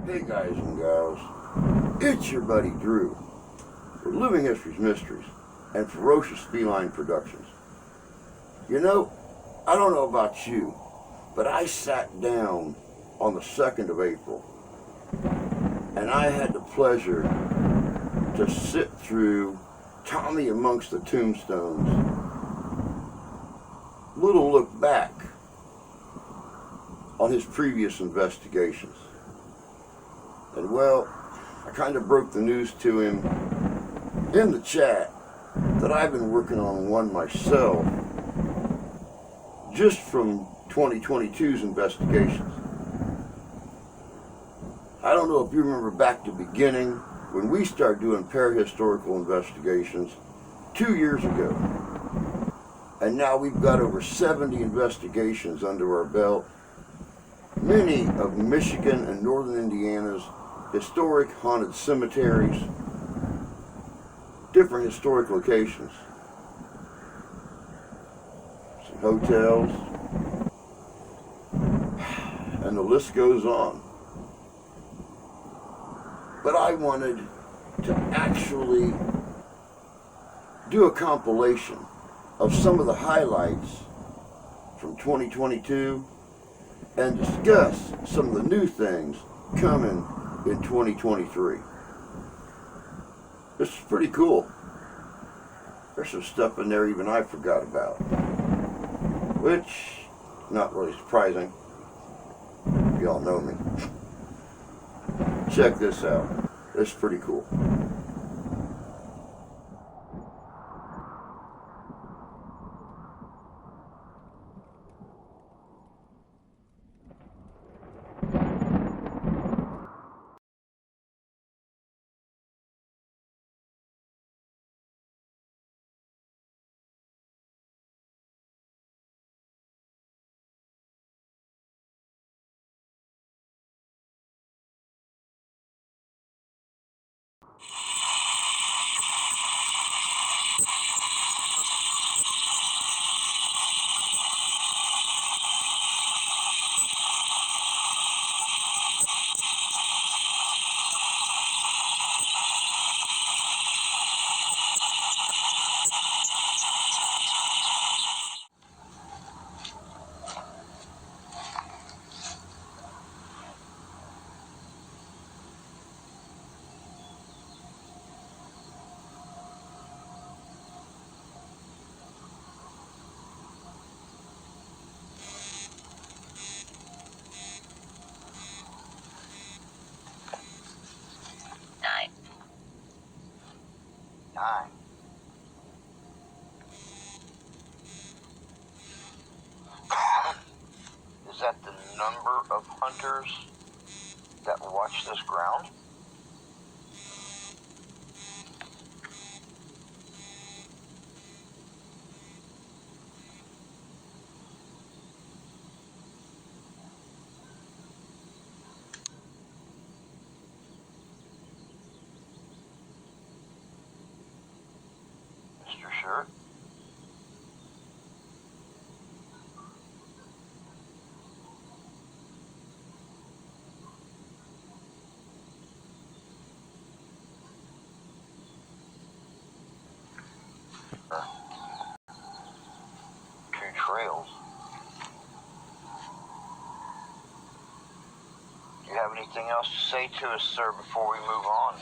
Hey guys and gals, it's your buddy Drew for Living History's Mysteries and Ferocious Feline Productions. You know, I don't know about you, but I sat down on the 2nd of April and I had the pleasure to sit through Tommy Amongst the Tombstones' little look back on his previous investigations. And well, I kind of broke the news to him in the chat that I've been working on one myself just from 2022's investigations. I don't know if you remember back to the beginning when we started doing parahistorical investigations 2 years ago. And now we've got over 70 investigations under our belt, many of Michigan and northern Indiana's historic haunted cemeteries, different historic locations, some hotels, and the list goes on. But I wanted to actually do a compilation of some of the highlights from 2022 and discuss some of the new things coming in 2023. This is pretty cool. There's some stuff in there even I forgot about, which, not really surprising. Y'all know me. Check this out. This is pretty cool. Nine. Is that the number of hunters that watch this ground? Mr. Shirt? Two trails. Do you have anything else to say to us, sir, before we move on?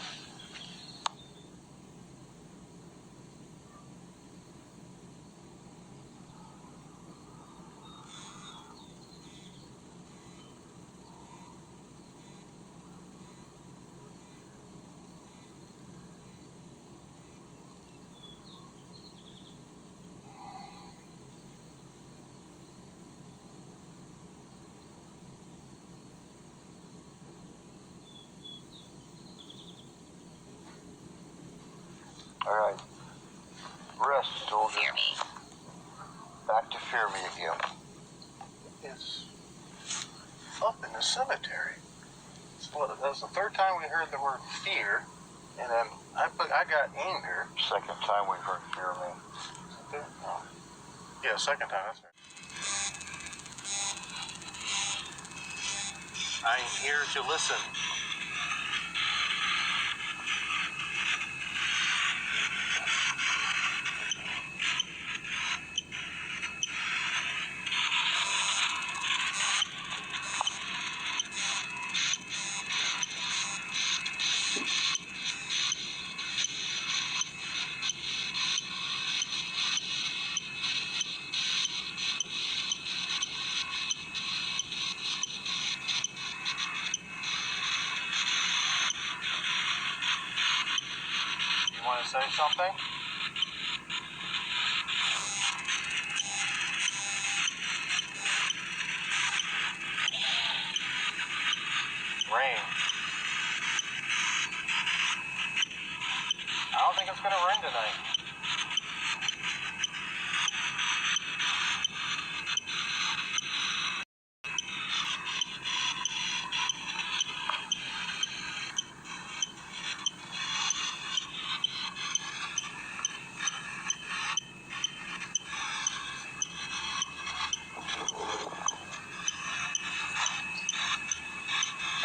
All right. Rest, soldier. Fear me. Back to fear me again. Is up in the cemetery. That was the third time we heard the word fear, and then I got anger. Second time we've heard fear me. No. Yeah, second time, that's right. I'm here to listen. say something? Rain. I don't think it's going to rain tonight.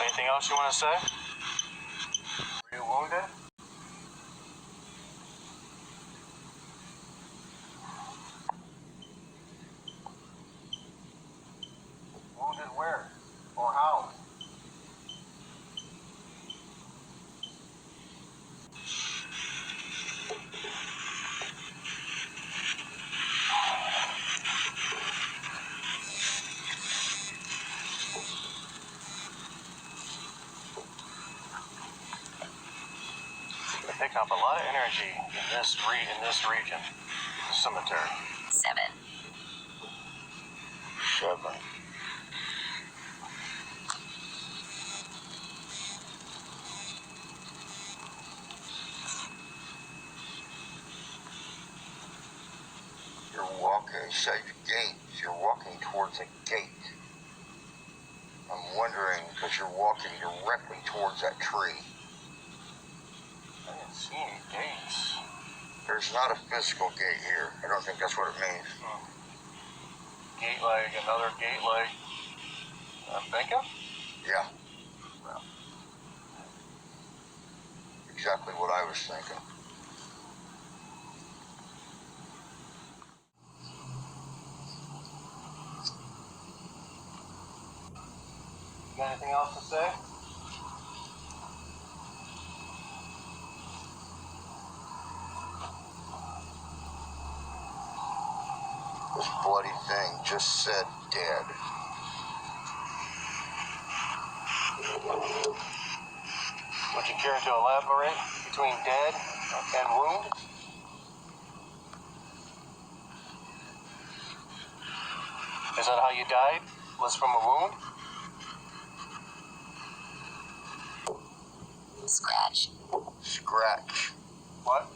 Anything else you want to say? Were you wounded? Wounded where? Or how? They pick up a lot of energy in this region, the cemetery. 7. 7. You're walking, say the gate, you're walking towards a gate. I'm wondering, because you're walking directly towards that tree. I didn't see any gates. There's not a physical gate here. I don't think that's what it means. Gate like another gate like I'm thinking? Yeah, Well, exactly what I was thinking. you got anything else to say? This bloody thing just said dead. Would you care to elaborate between dead and wound? Is that how you died? Was from a wound? Scratch. Scratch. What?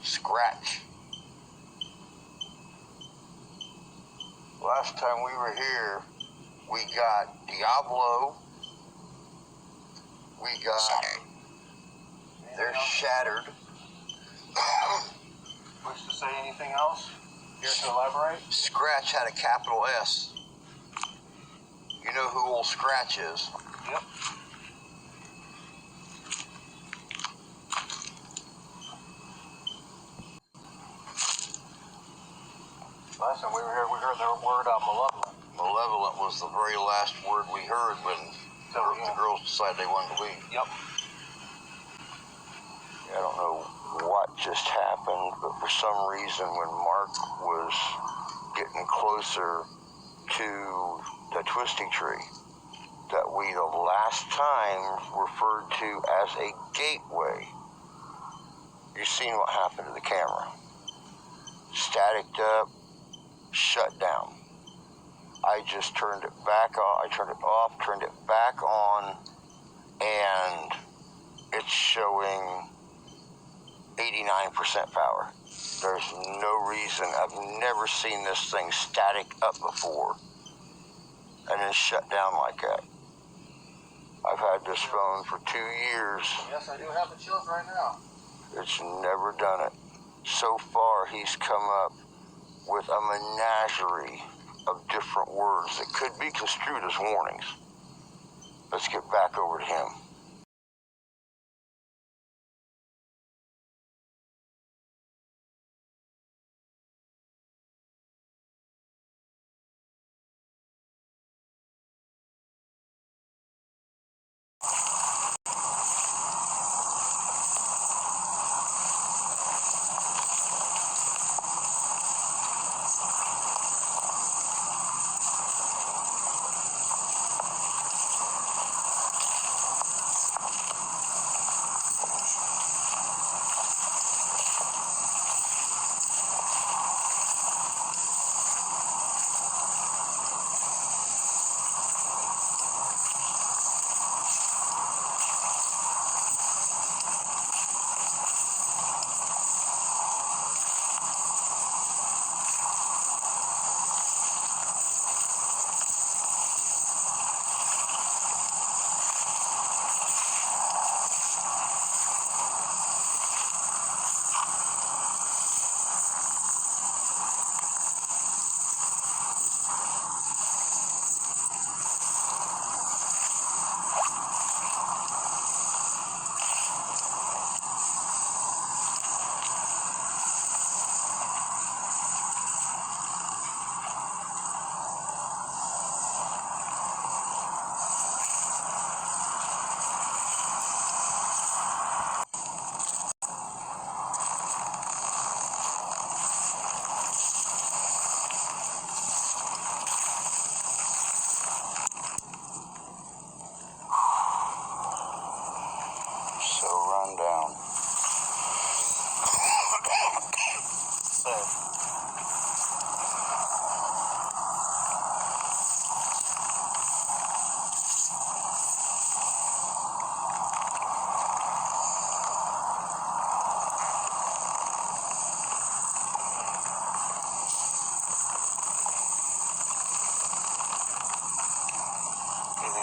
Scratch. Last time we were here, we got Diablo. We got... Shattered. They're shattered. Wish to say anything else? Care to elaborate? Scratch had a capital S. You know who old Scratch is? Yep. Last time we were here, we heard the word malevolent. Malevolent was the very last word we heard when the girls decided they wanted to leave. Yep. I don't know what just happened, but for some reason when Mark was getting closer to the twisting tree that we the last time referred to as a gateway, you've seen what happened to the camera. Staticed up, shut down. I just turned it back on, I turned it off, turned it back on, and it's showing 89% power. There's no reason, I've never seen this thing static up before and then shut down like that. I've had this phone for 2 years. Yes, I do have the chills right now. It's never done it. So far, he's come up with a menagerie of different words that could be construed as warnings. Let's get back over to him.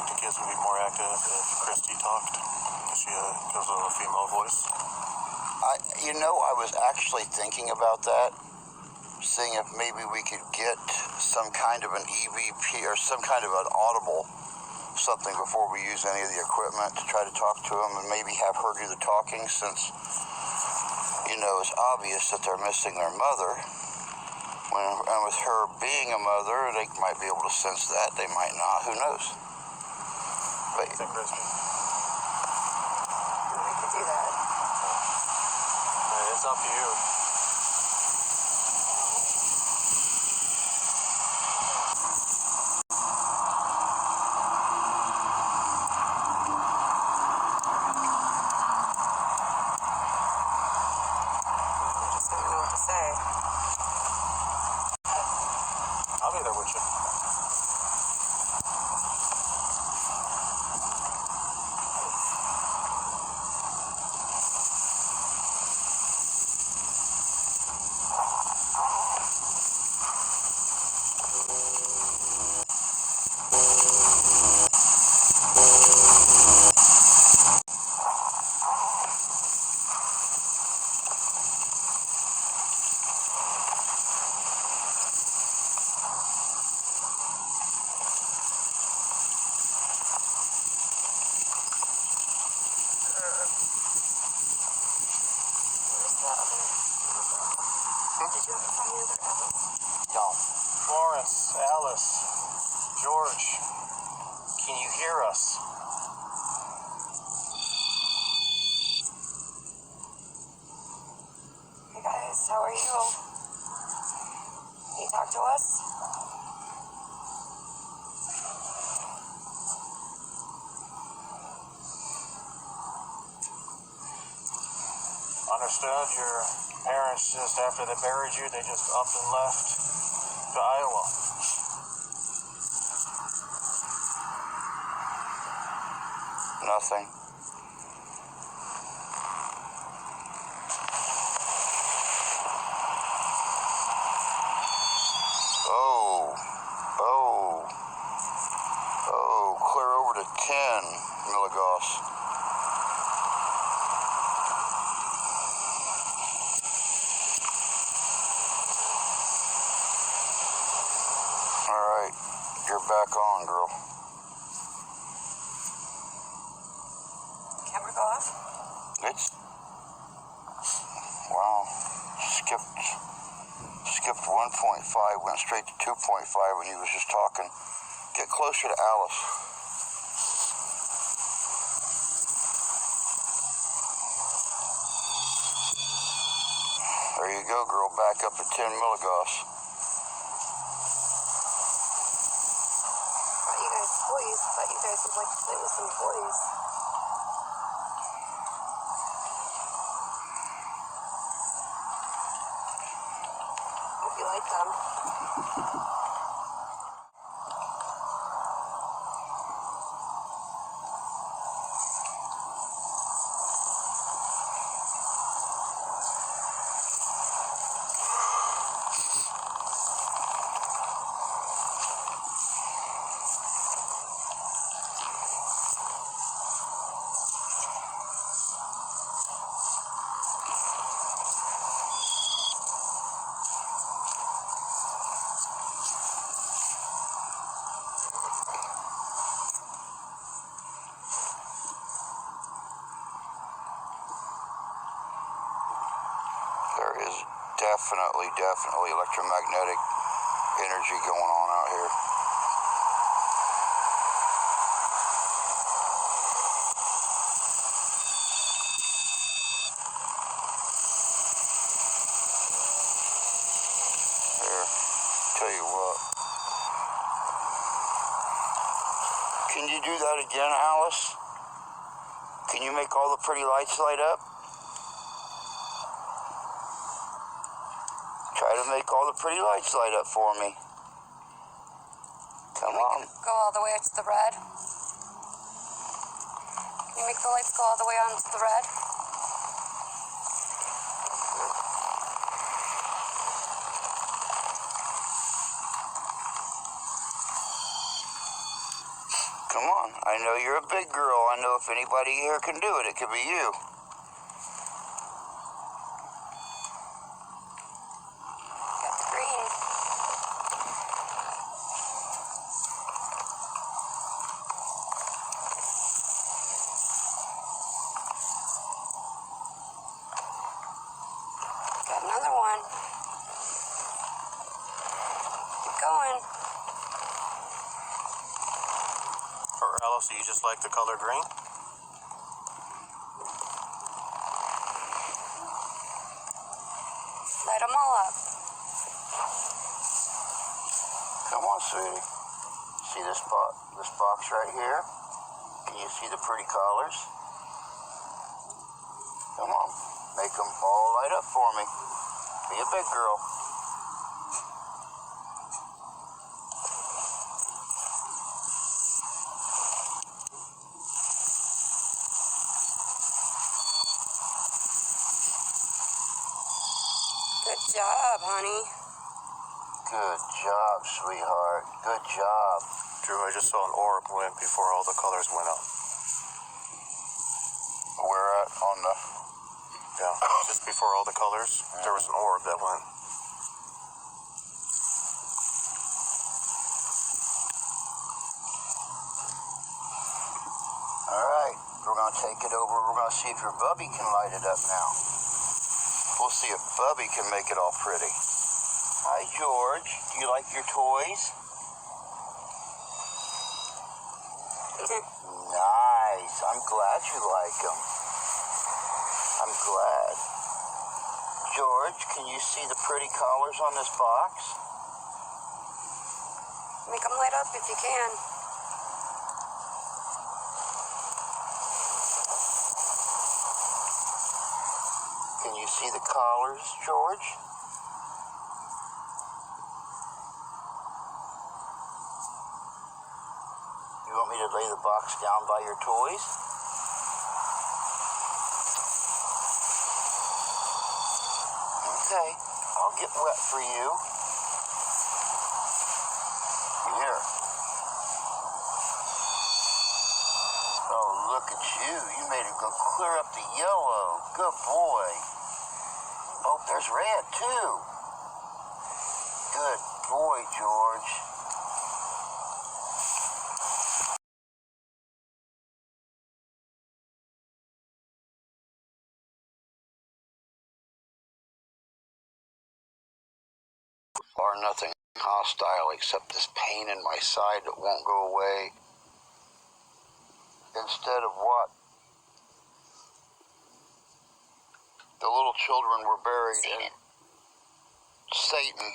think the kids would be more active if Christy talked? Because of the female voice. I was actually thinking about that, seeing if maybe we could get some kind of an EVP or some kind of an audible something before we use any of the equipment to try to talk to them, and maybe have her do the talking, since it's obvious that they're missing their mother. And with her being a mother, they might be able to sense that. They might not. Who knows? But I think Christy. We could do that. It's up to you. I just don't know what to say. I'll be there with you. Where's the other? Did you ever find the other Alice? No. Florence, Alice, George, can you hear us? Hey guys, how are you? Can you talk to us? Understood. Your parents, just after they buried you, they just up and left to Iowa. nothing. Oh, clear over to 10 milligauss. All right, you're back on, girl. Camera go off? It's, wow, skipped 1.5, went straight to 2.5 when he was just talking. Get closer to Alice. There you go, girl, back up at 10 milligauss. Thought you guys boys. Thought you guys would like to play with some toys. Hope you like them. There is definitely electromagnetic energy going on out here. Here, tell you what. Can you do that again, Alice? Can you make all the pretty lights light up? Try to make all the pretty lights light up for me. Come on. Go all the way up to the red. Can you make the lights go all the way on to the red? Come on, I know you're a big girl. I know if anybody here can do it, it could be you. Got the green. Got another one. Keep going. Or Alice, do you just like the color green? Light them all up. Come on, sweetie. See this box right here? Can you see the pretty colors? Come on, make them all light up for me. Be a big girl. Good job, honey. Good job, sweetheart. Good job. Drew, I just saw an orb went before all the colors went up. Where at on the... Yeah, just before all the colors, there was an orb that went. All right, we're going to take it over. We're going to see if your Bubby can light it up now. We'll see if Bubby can make it all pretty. Hi, George. Do you like your toys? Nice. I'm glad you like them. I'm glad. George, can you see the pretty collars on this box? Make them light up if you can. Can you see the collars, George? You want me to lay the box down by your toys? Okay, I'll get wet for you. Here. Oh, look at you. You made it go clear up the yellow. Good boy. Oh, there's red, too. Good boy, George. Or nothing hostile except this pain in my side that won't go away. Instead of what? The little children were buried in Satan.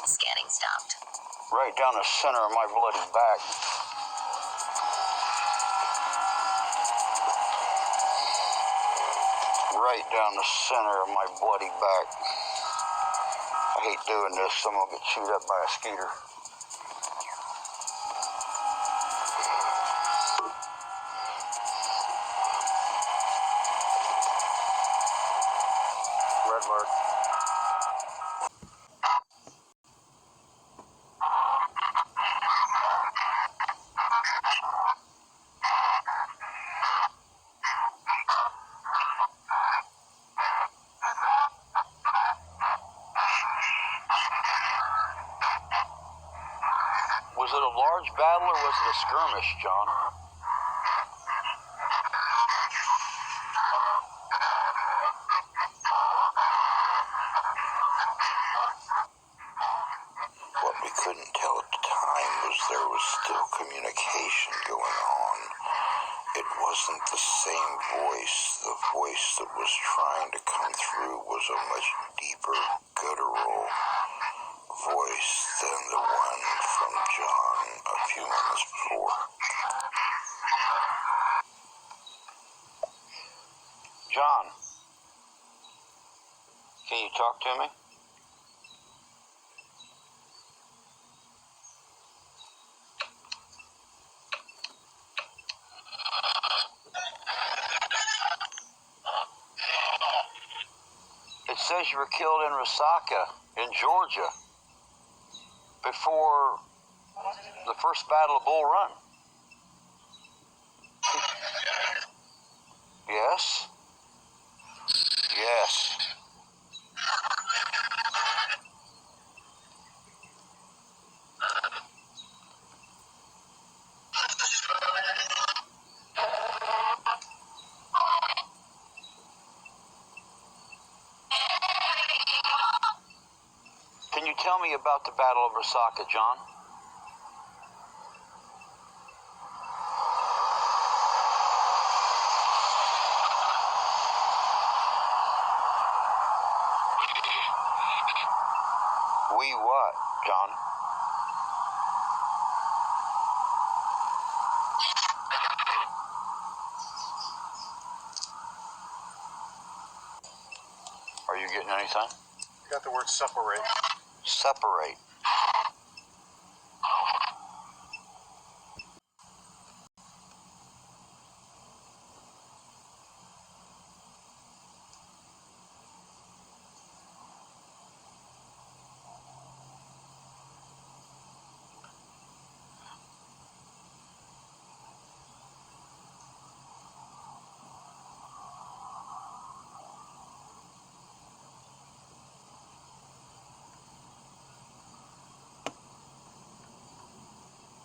Scanning stopped. Right down the center of my bloody back. Right down the center of my bloody back. I hate doing this. Someone will get chewed up by a skeeter. Red mark. Was it a large battle or was it a skirmish, John? What we couldn't tell at the time was there was still communication going on. It wasn't the same voice. The voice that was trying to come through was a much deeper, guttural voice than the one from John a few minutes before. John, can you talk to me? guys were killed in Resaca, in Georgia, before the first Battle of Bull Run. Yes? Yes. Can you tell me about the Battle of Resaca, John? We what, John? Are you getting anything? You got the word separate. Separate.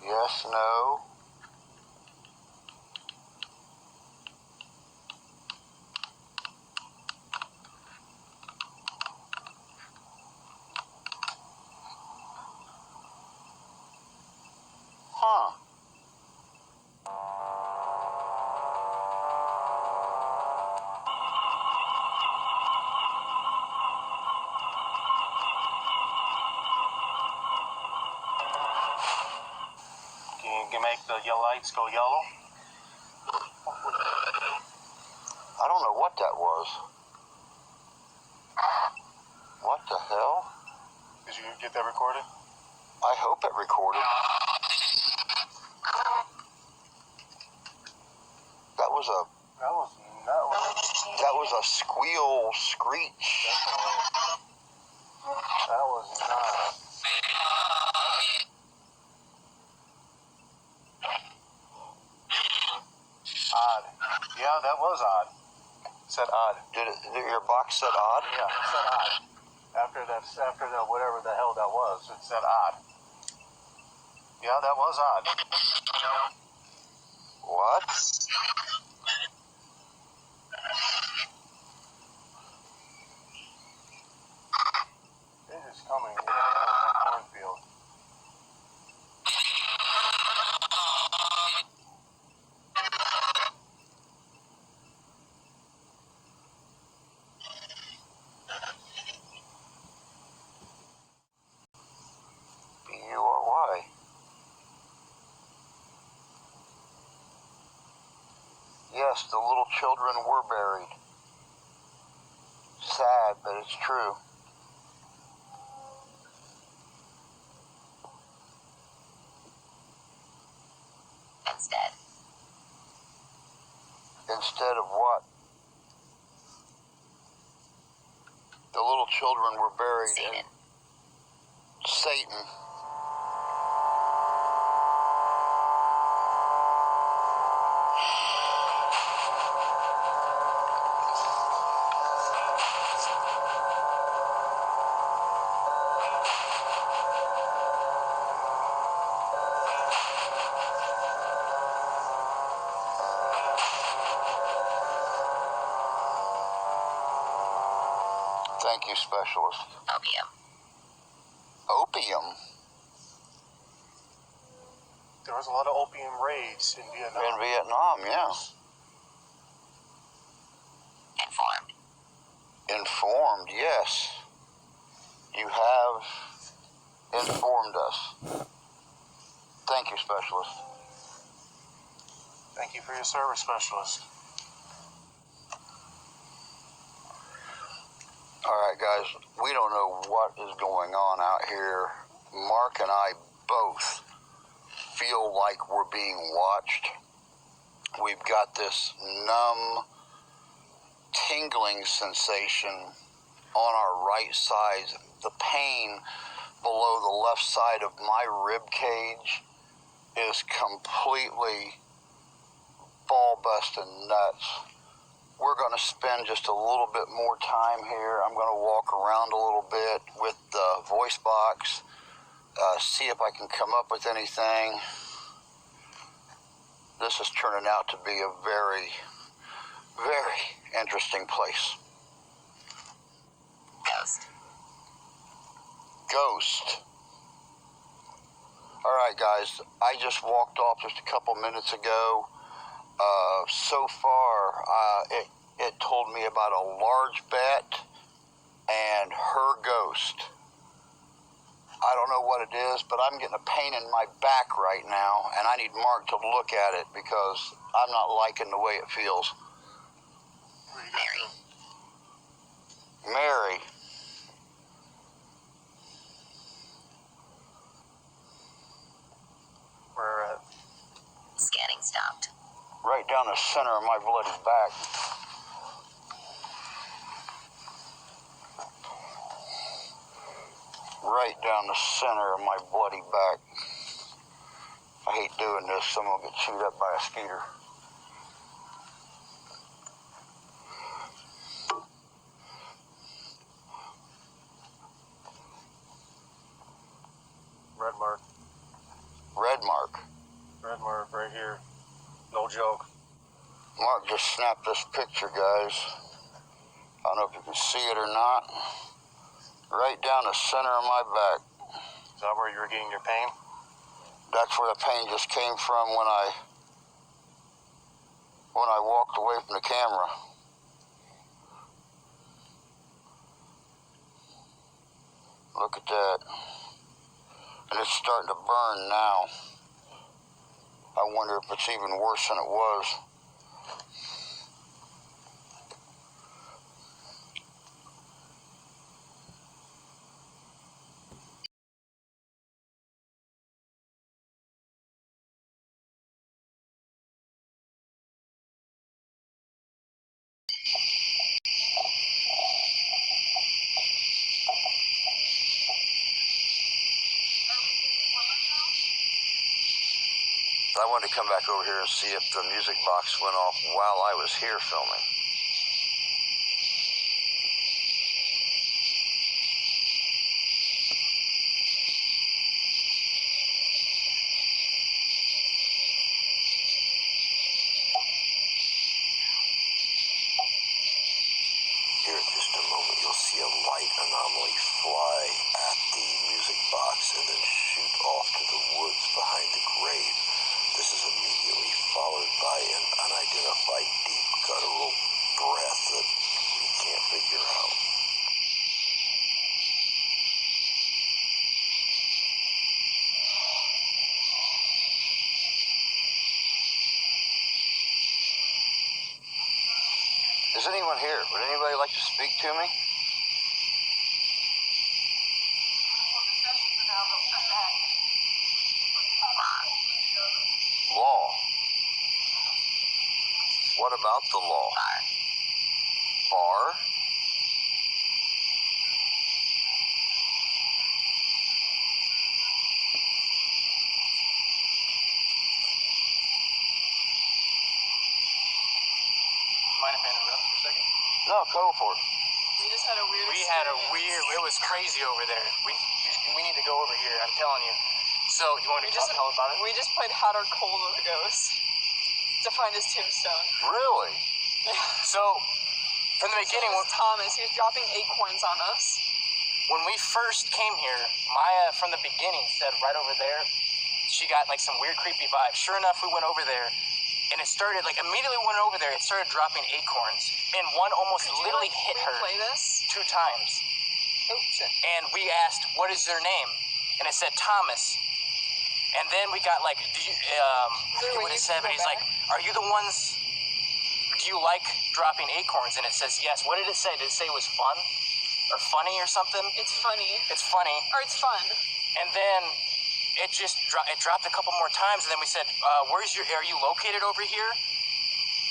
Yes, no. Huh. Can you make the yellow lights go yellow? I don't know what that was. What the hell? Did you get that recorded? I hope it recorded. That was a squeal screech. That was not. Odd. Yeah, that was odd. It said odd. Did your box said odd? Yeah, it said odd. After the whatever the hell that was, it said odd. Yeah, that was odd. What? It is coming in that cornfield. B-U-R-Y. Yes, the little children were buried. Sad, but it's true. Instead. Instead of what? The little children were buried in Satan. Thank you, specialist. Opium. Opium? There was a lot of opium raids in Vietnam. In Vietnam, yeah. Informed. Informed, yes. You have informed us. Thank you, specialist. Thank you for your service, specialist. All right, guys, we don't know what is going on out here. Mark and I both feel like we're being watched. We've got this numb, tingling sensation on our right side. The pain below the left side of my rib cage is completely ball busting nuts. We're going to spend just a little bit more time here. I'm going to walk around a little bit with the voice box, see if I can come up with anything. This is turning out to be a very, very interesting place. Ghost. All right, guys, I just walked off just a couple minutes ago. So far, it told me about a large bat and her ghost. I don't know what it is, but I'm getting a pain in my back right now, and I need Mark to look at it because I'm not liking the way it feels. Mary. We're at Scanning stopped. Right down the center of my bloody back. Right down the center of my bloody back. I hate doing this. I'm gonna get chewed up by a skeeter. red mark. Red mark. Red mark right here. No joke. Mark just snapped this picture, guys. I don't know if you can see it or not. Right down the center of my back. Is that where you were getting your pain? That's where the pain just came from when I walked away from the camera. Look at that. And it's starting to burn now. I wonder if it's even worse than it was. I wanted to come back over here and see if the music box went off while I was here filming. Here in just a moment, you'll see a light anomaly fly at the music box and then shoot off to the woods behind the grave. This is immediately followed by an unidentified deep guttural breath that we can't figure out. Is anyone here? Would anybody like to speak to me? Law. What about the law? Bar? Mind if I interrupt for a second? No, go for it. We just had a weird It was crazy over there. We need to go over here, I'm telling you. So, you want to tell about it? We just played hot or cold with a ghost to find his tombstone. Really? So, from the beginning, It was Thomas. He was dropping acorns on us. when we first came here, Maya from the beginning said right over there, she got like some weird creepy vibes. Sure enough, we went over there, and it started, like immediately we went over there, it started dropping acorns. And one almost literally hit her Play this. 2 times. Oh, shit. And we asked, what is their name? And it said Thomas. And then we got like, do you, I forget what it said, but he's like, are you the ones, do you like dropping acorns? And it says yes. What did it say? Did it say it was fun? Or funny or something? It's funny. It's funny. Or it's fun. And then it just dropped a couple more times, and then we said, are you located over here?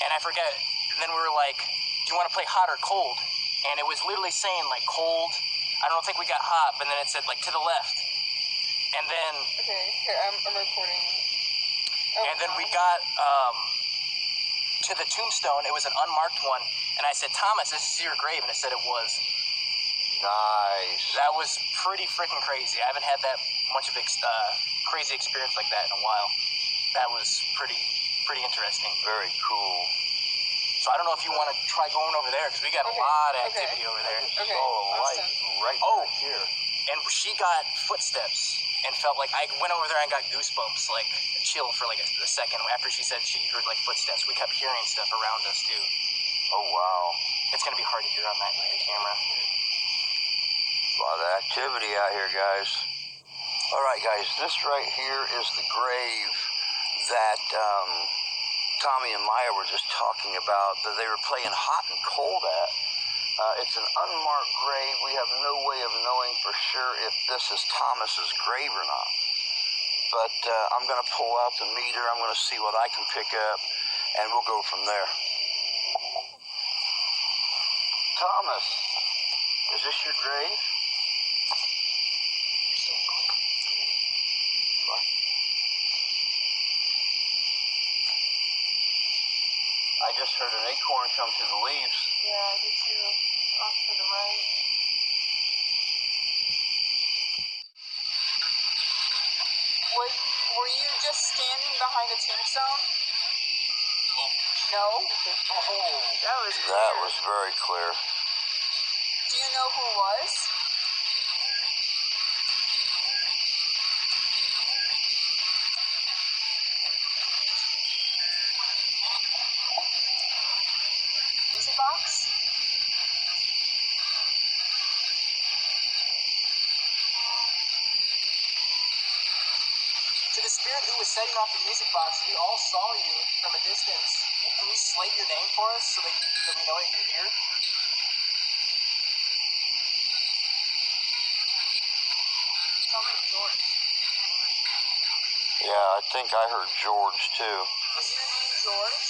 And I forget. And then we were like, do you want to play hot or cold? and it was literally saying like cold. I don't think we got hot, but then it said like to the left, and then Okay, here, I'm recording. Oh, and then we got to the tombstone. It was an unmarked one, and I said, Thomas, this is your grave, and it said it was. Nice. That was pretty freaking crazy. I haven't had that much of crazy experience like that in a while. That was pretty interesting. Very cool. So I don't know if you want to try going over there, because we got a lot of activity over there. Okay, Saw a light awesome. right Oh. back here. And she got footsteps and felt like, I went over there and got goosebumps, like chill for like a second after she said she heard like footsteps. We kept hearing stuff around us too. Oh, wow. It's gonna be hard to hear on that camera. A lot of activity out here, guys. All right, guys, this right here is the grave that Tommy and Maya were just talking about, that they were playing hot and cold at. It's an unmarked grave. We have no way of knowing for sure if this is Thomas's grave or not. But I'm going to pull out the meter. I'm going to see what I can pick up, and we'll go from there. Thomas, is this your grave? I just heard an acorn come through the leaves. Yeah, I did too. Off to the right. Were you just standing behind a tombstone? No? Oh, that was weird. That was very clear. Do you know who it was? Music box? To the spirit who was setting off the music box, we all saw you from a distance. Can you slate your name for us so that we know that you're here? Sound like George. Yeah, I think I heard George too. Is your name George?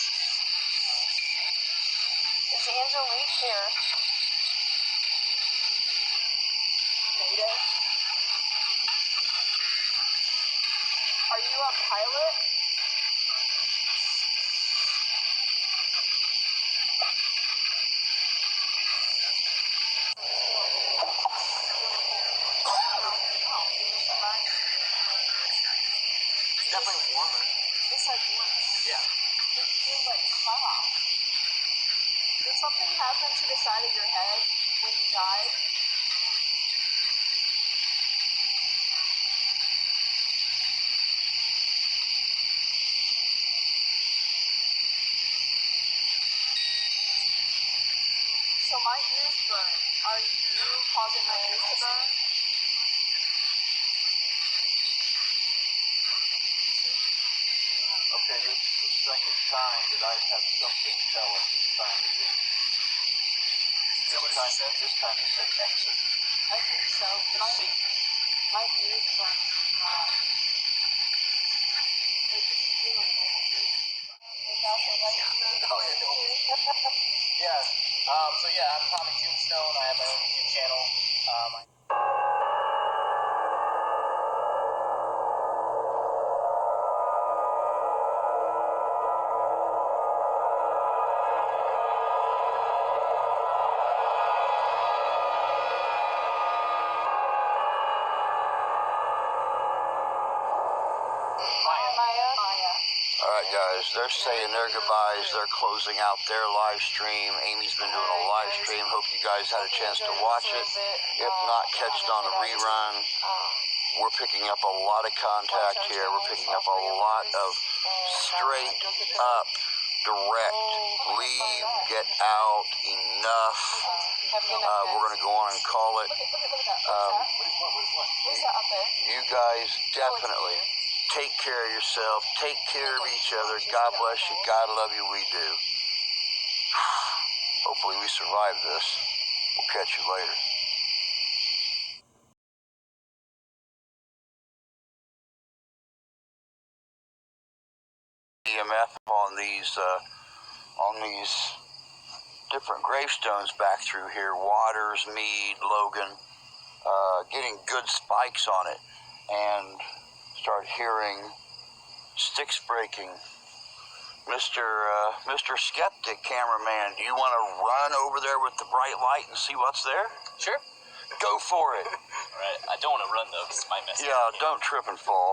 It's Angelique here. Nada? Are you a pilot? Definitely warmer. It's like warm. Yeah. It feels like hot. Did something happen to the side of your head when you died? So my ears burn. Are you causing my ears to burn? Okay, this is the second time that I have something tell us it's time to leave. This time it said exit. I think so. The seat. My ears burn. They just feel like my ears. Oh, yeah, no. Yeah. So yeah, I'm Tommy Tombstone. I have my own YouTube channel. Maya. All right, guys, they're saying their goodbyes. They're closing out their live stream. Amy's been doing a live stream. Hope you guys had a chance to watch it. If not, catch it on a rerun. We're picking up a lot of contact here. We're picking up a lot of straight up, direct, leave, get out, enough. We're going to go on and call it. What is that up there? You guys definitely take care of yourself. Take care of each other. God bless you. God love you. We do. Hopefully we survive this. We'll catch you later. EMF on these different gravestones back through here. Waters, Meade, Logan, getting good spikes on it, and start hearing sticks breaking. Mr. Skeptic cameraman, do you want to run over there with the bright light and see what's there? Sure. Go for it. Alright, I don't want to run though, because it might mess Yeah, don't trip and fall.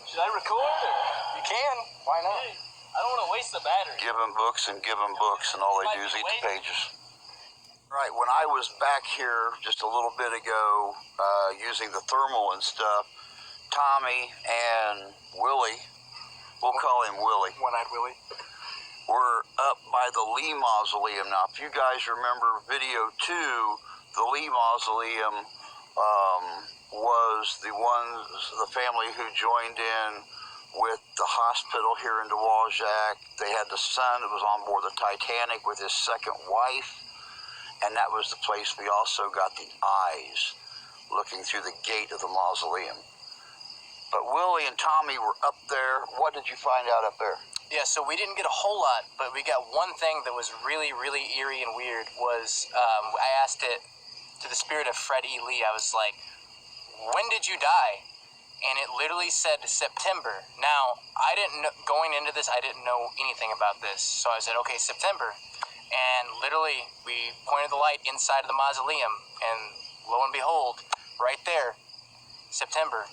Should I record or? You can. Why not? I don't want to waste the battery. Give them books and give them books, and all they do is eat the pages. Right, when I was back here just a little bit ago, using the thermal and stuff, Tommy and Willie, we'll call him Willie. One-eyed Willie. We're up by the Lee Mausoleum. Now, if you guys remember video 2, the Lee Mausoleum was the family who joined in with the hospital here in Dowagiac. They had the son that was on board the Titanic with his second wife, and that was the place we also got the eyes looking through the gate of the mausoleum. But Willie and Tommy were up there. What did you find out up there? Yeah, so we didn't get a whole lot, but we got one thing that was really, really eerie and weird was I asked it to the spirit of Fred E. Lee. I was like, when did you die? And it literally said September. Now, I didn't know, going into this, I didn't know anything about this. So I said, okay, September. And literally, we pointed the light inside of the mausoleum, and lo and behold, right there, September,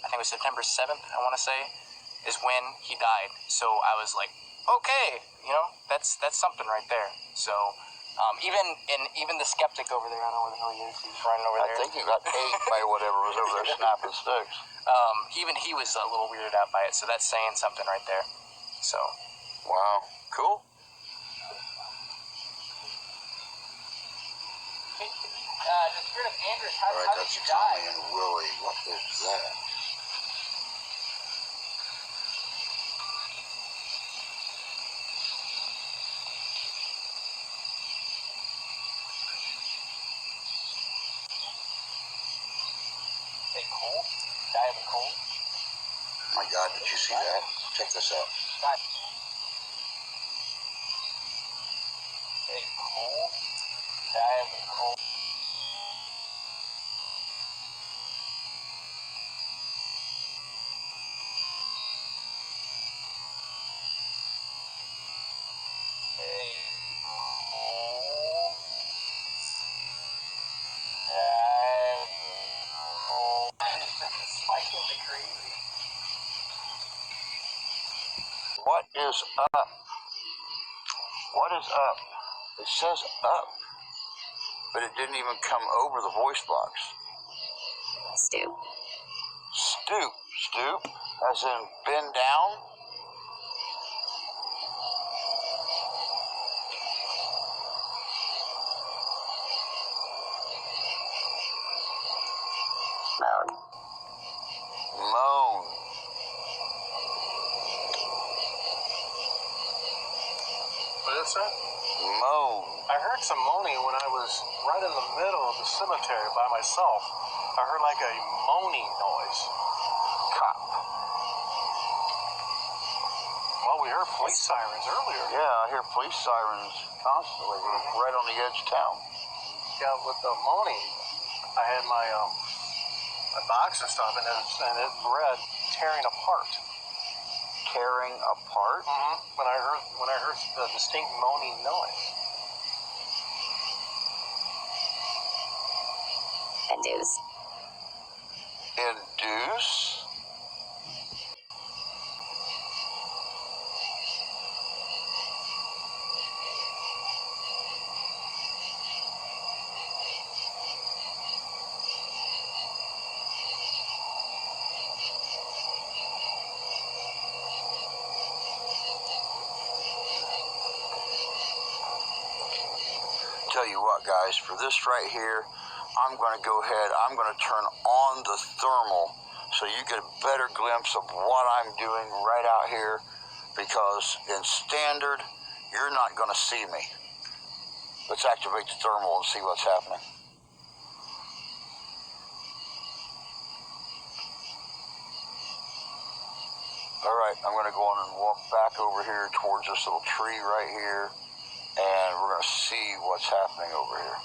I think it was September 7th, I want to say, is when he died. So I was like, okay, you know, that's something right there. So even the skeptic over there, I don't know where the hell he is. He's running over there. I think he got ate by whatever was over there snapping sticks. Even he was a little weirded out by it. So that's saying something right there. So. Wow, cool. The spirit of Andrews, All right, how did that's you Tommy die? and Willie. What is that? They cold? Die of a cold? Oh my God, did you see that? Check this out. They cold? Die of a cold? What is up? What is up? It says up, but it didn't even come over the voice box. Stoop. Stoop, as in bend down. Moan. What is that? Moan. I heard some moaning when I was right in the middle of the cemetery by myself. I heard like a moaning noise. Cop. Well, we heard police sirens earlier. Yeah, I hear police sirens constantly. We're right on the edge of town. Yeah, with the moaning, I had my box and stuff, and it read tearing apart. Tearing apart? When I heard the distinct moaning noise. Induce. Induce? Tell you what, guys, for this right here, I'm going to go ahead, I'm going to turn on the thermal so you get a better glimpse of what I'm doing right out here, because in standard, you're not going to see me. Let's activate the thermal and see what's happening. All right, I'm going to go on and walk back over here towards this little tree right here. and we're going to see what's happening over here.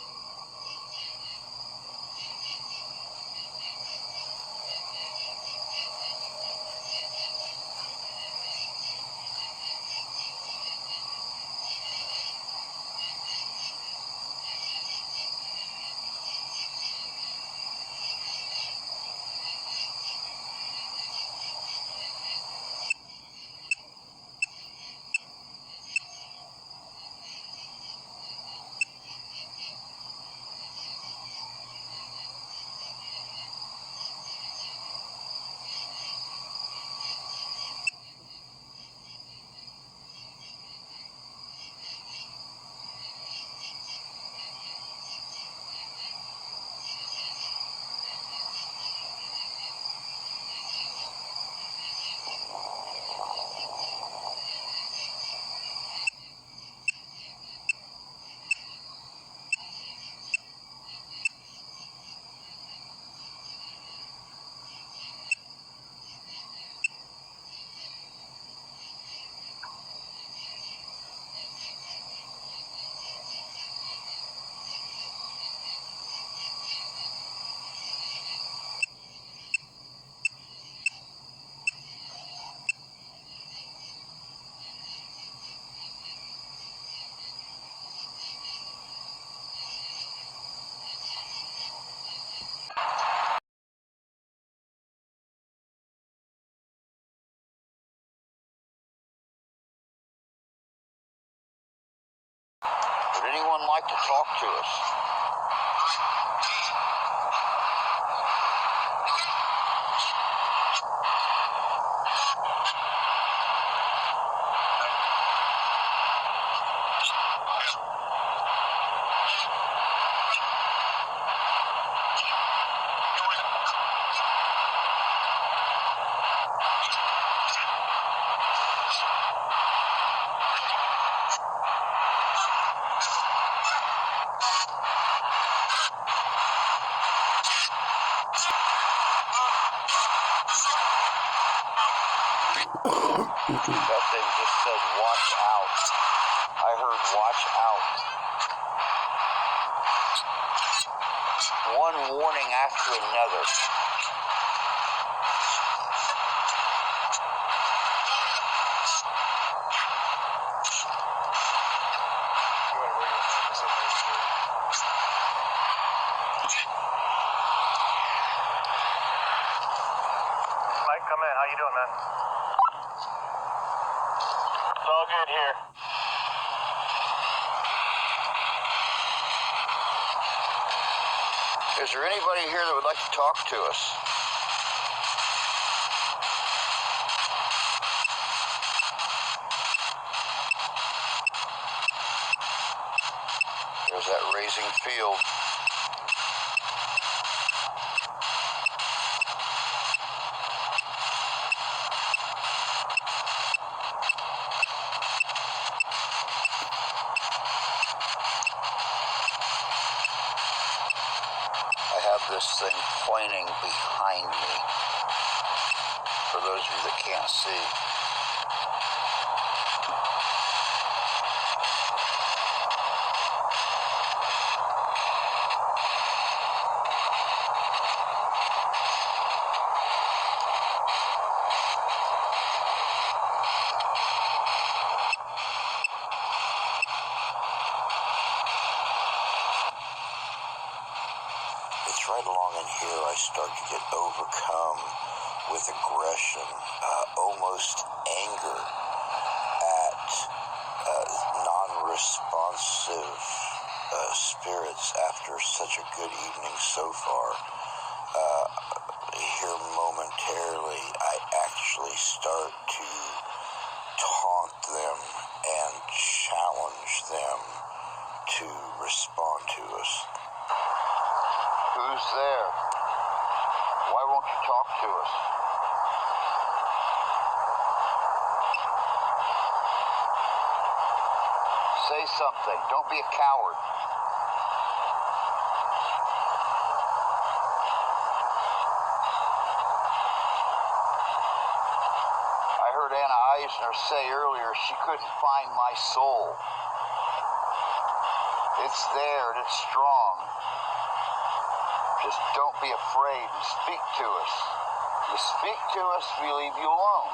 Would anyone like to talk to us? That thing just said, watch out. I heard, watch out. One warning after another. Mike, come in. How you doing, man? It's all good here. Is there anybody here that would like to talk to us? There's that raising field. I have this thing pointing behind me, for those of you that can't see. It's right along in here I start to get overcome with aggression, almost anger at non-responsive spirits after such a good evening so far. Here momentarily, I actually start to taunt them and challenge them to respond to us. Who's there? Why won't you talk to us? Say something. Don't be a coward. I heard Anna Eisner say earlier she couldn't find my soul. It's there and it's strong. Just don't be afraid and speak to us. You speak to us, we leave you alone.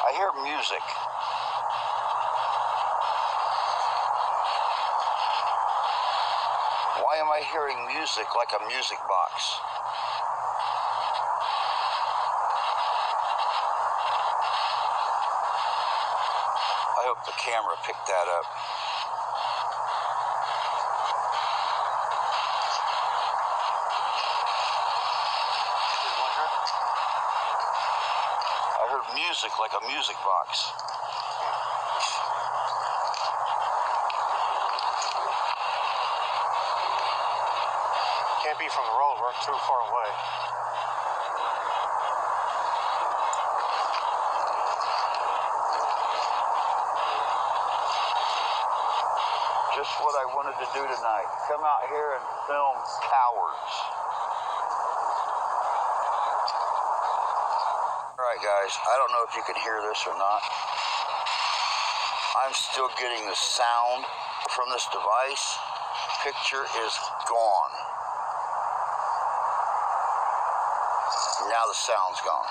I hear music. Why am I hearing music like a music box? I hope the camera picked that up. I heard music like a music box. Can't be from the road. We're too far away. Just what I wanted to do tonight. Come out here and film cowards. All right, guys. I don't know if you can hear this or not. I'm still getting the sound from this device. Picture is gone. Now the sound's gone.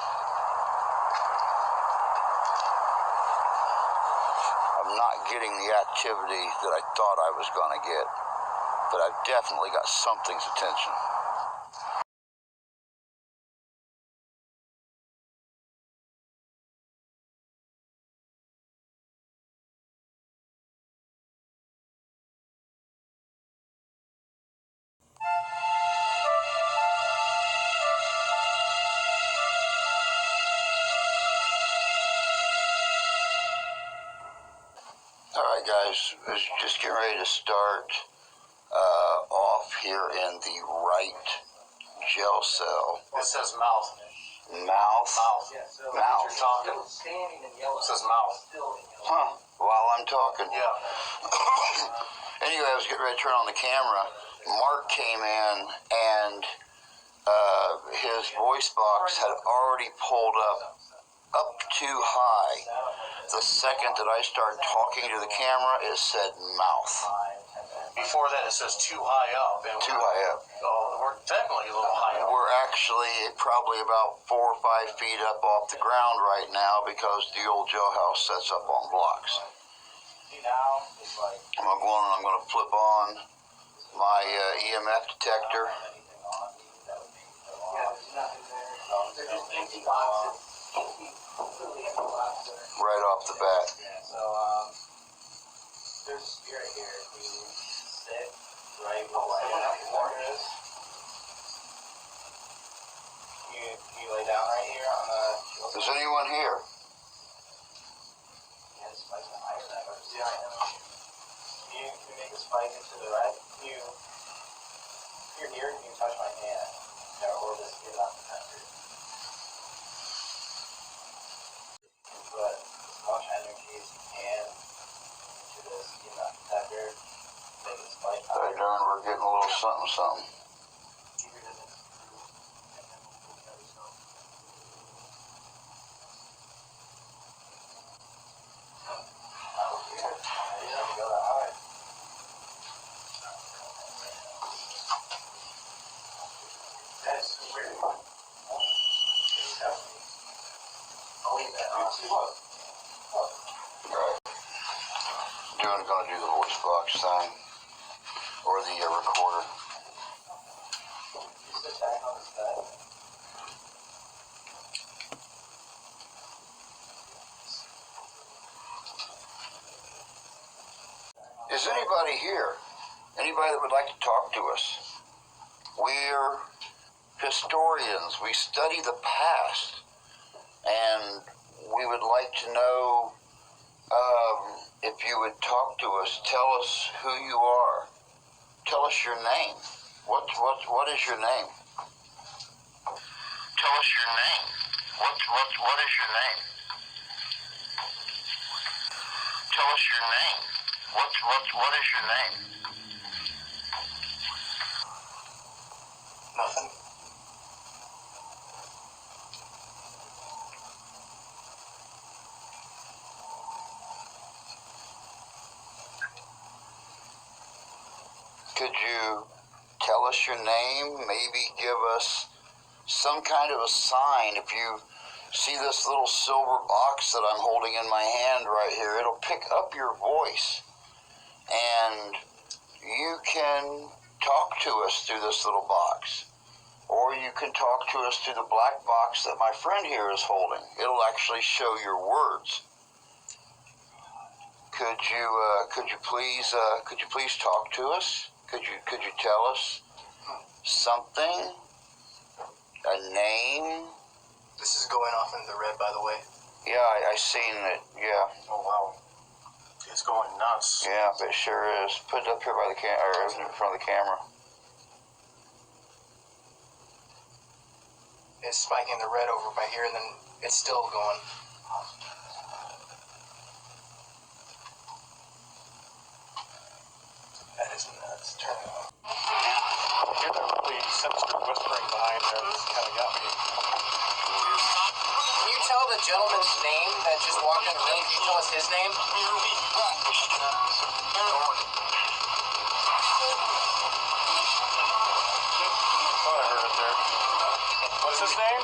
I'm not getting the activity that I thought I was going to get, but I've definitely got something's attention. All right, guys, I was just getting ready to start off here in the right jail cell. It says mouth. Mouth? Mouth. Mouth. You're talking. It says mouth. Huh, while I'm talking. Yeah. Anyway, I was getting ready to turn on the camera. Mark came in and his voice box had already pulled up too high. The second that I started talking to the camera, it said mouth. Before that, it says too high up. And Too high up. Oh, we're definitely a little high up. We're actually probably about 4 or 5 feet up off the ground right now because the old jailhouse sets up on blocks. I'm going to go on and I'm going to flip on my EMF detector. Right off the bat. There's a spirit here. If you sit right where the corner is, can you lay down right here on the... Is anyone here? Yeah, the spike's higher than I've ever seen. Can you make the spike into the right? If you're here, you can touch my hand. Or just get it off the country. But as much energy as you can into this EMF detector, make it spike Hey, higher. darn, we're getting a little something. Keep it in its groove, and then we'll pull the other stuff. Oh, weird. I didn't have to go that high. That's weird. It's definitely. I'll leave that on. Right. Going to do the voice box thing. Or the recorder. You sit back on his bed. Is anybody here? Anybody that would like to talk to us? We're historians. We study the past. And we would like to know if you would talk to us, tell us who you are. Tell us your name. What is your name? Tell us your name. What is your name? Tell us your name. What is your name? Nothing. Could you tell us your name? Maybe give us some kind of a sign. If you see this little silver box that I'm holding in my hand right here, it'll pick up your voice. And you can talk to us through this little box. Or you can talk to us through the black box that my friend here is holding. It'll actually show your words. Could you please talk to us? Could you tell us something? A name? This is going off into the red, by the way. Yeah, I seen it. Yeah. Oh wow, it's going nuts. Yeah, it sure is. Put it up here by the or in front of the camera. It's spiking the red over by here, and then it's still going. That is nuts. Turn it off. I hear that really sinister whispering behind there. That's kind of got me. Can you tell the gentleman's name that just walked in the room? Can you tell us his name? Thought I heard it there. What's his name?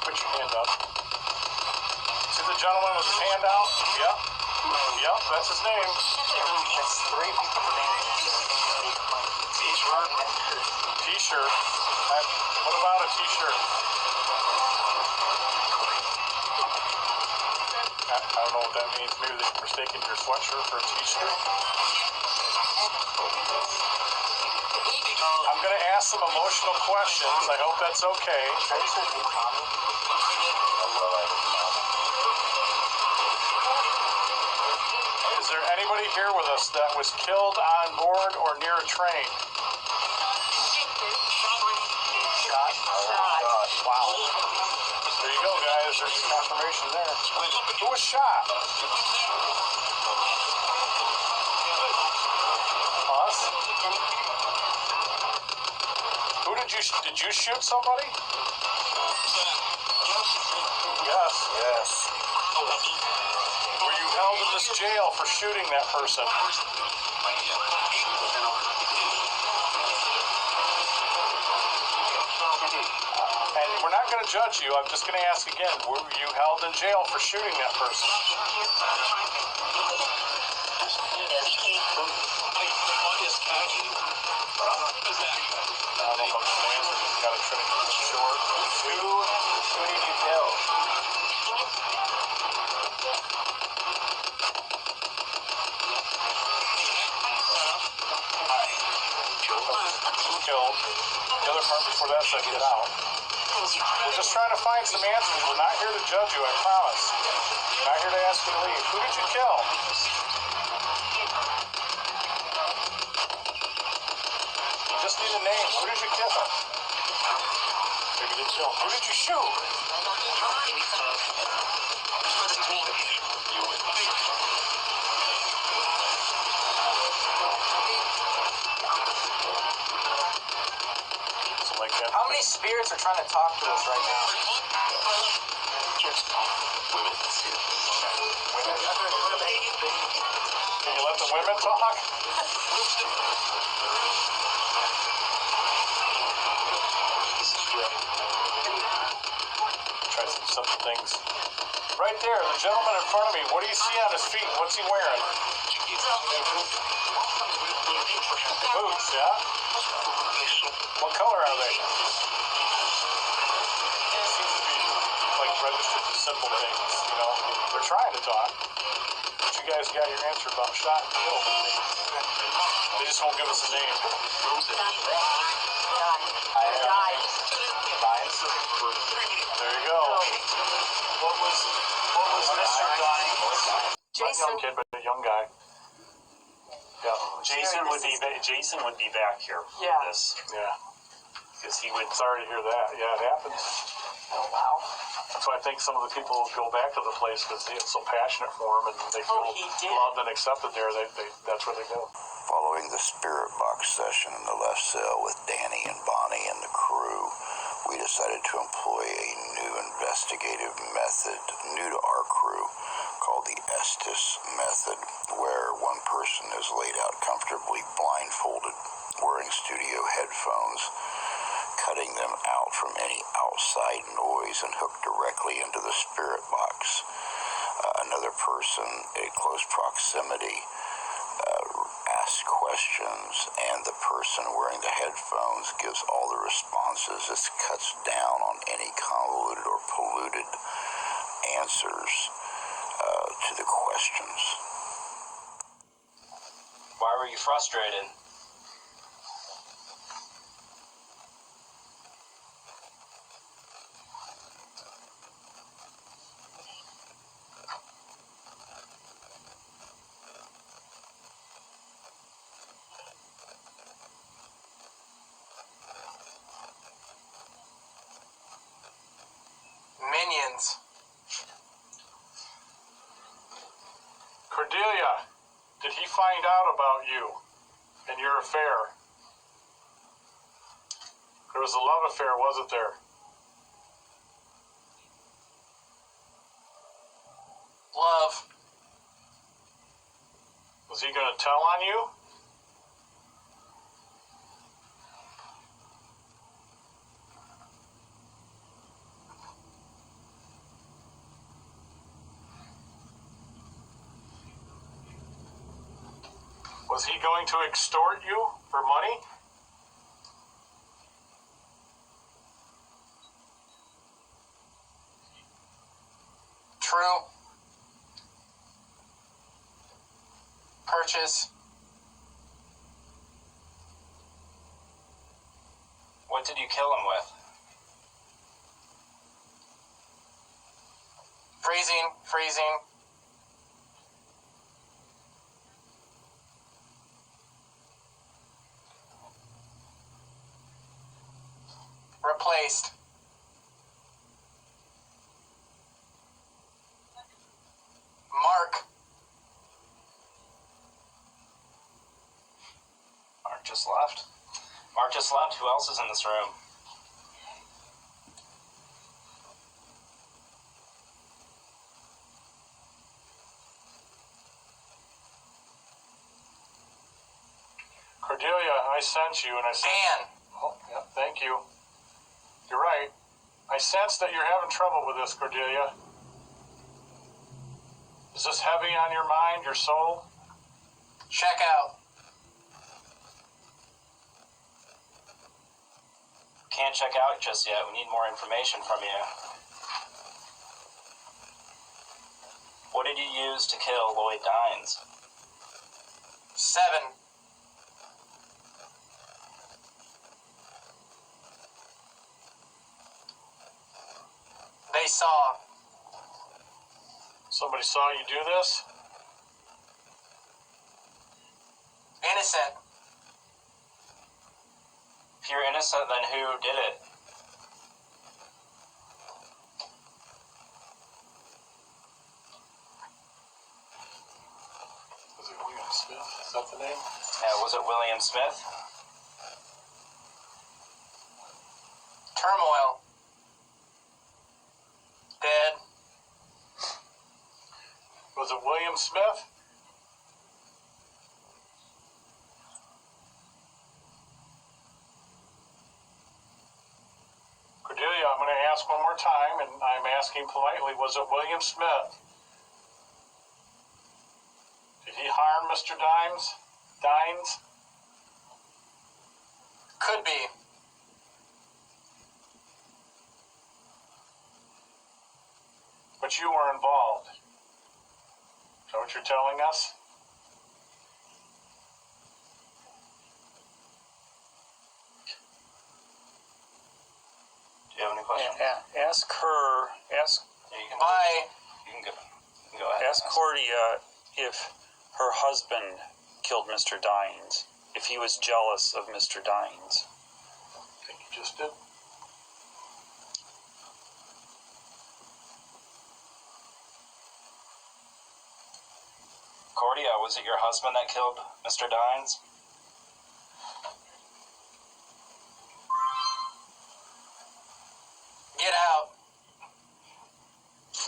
Put your hand up. See the gentleman with his hand out? Yep. Yep, that's his name. That's 3 people. T-shirt. What about a T-shirt? I don't know what that means. Maybe they're mistaking your sweatshirt for a T-shirt. I'm going to ask some emotional questions. I hope that's okay. Is there anybody here with us that was killed on board or near a train? Shot? Wow. There you go, guys. There's confirmation there. Who was shot? Us? Who did you shoot somebody? Yes. Yes. Were you held in this jail for shooting that person? And we're not going to judge you. I'm just going to ask again. Were you held in jail for shooting that person? I don't know if I'm going to answer. You've got to try to keep it short. Who did you kill? Killed. The other part before that said get out. We're just trying to find some answers. We're not here to judge you, I promise. We're not here to ask you to leave. Who did you kill? You just need a name. Who did you kill? Maybe you didn't kill. Who did you shoot? Something like that. How many spirits are trying to talk to us right now? Can you let the women talk? Try some simple things. Right there, the gentleman in front of me, what do you see on his feet? What's he wearing? Boots, yeah? What color are they? It seems to be like registered to simple things, you know? They're trying to talk. But you guys got your answer about shot and killed. They just won't give us a name. There you go. What was Mr. Dying? young kid, but a young guy. Yeah. Jason would be back here for Yeah. this Yeah. because he would. Sorry to hear that. Yeah, it happens. Oh, wow. So I think some of the people go back to the place because it's so passionate for him and they feel he did. loved and accepted there. That's where they go. Following the spirit box session in the left cell with Danny and Bonnie and the crew, we decided to employ a new investigative method, new to our crew, called the Estes method, where one person is laid out comfortably blindfolded, wearing studio headphones, cutting them out from any outside noise and hooked directly into the spirit box. Another person at close proximity asks questions, and the person wearing the headphones gives all the responses. This cuts down on any convoluted or polluted answers to the questions. Why were you frustrated? Minions. Cordelia, did he find out about you and your affair? There was a love affair, wasn't there? Love. Was he going to tell on you? Was he going to extort you for money? True. Purchase. What did you kill him with? Freezing. Replaced. Mark. Mark just left. Who else is in this room? Cordelia, I sent you and I sent... Dan. Oh, yeah, thank you. You're right. I sense that you're having trouble with this, Cordelia. Is this heavy on your mind, your soul? Check out. Can't check out just yet. We need more information from you. What did you use to kill Lloyd Dines? 7. They saw. Somebody saw you do this? Innocent. If you're innocent, then who did it? Was it William Smith? Is that the name? Was it William Smith? Turmoil. Dead. Was it William Smith? Cordelia, I'm going to ask one more time, and I'm asking politely, was it William Smith? Did he harm Mr. Dines? Could be. But you were involved. Is that what you're telling us? Do you have any questions? Ask her. Yeah, you can Bye. You can go ahead. Ask Cordy. if her husband killed Mr. Dines, if he was jealous of Mr. Dines. I think you just did. Cordia, was it your husband that killed Mr. Dines? Get out.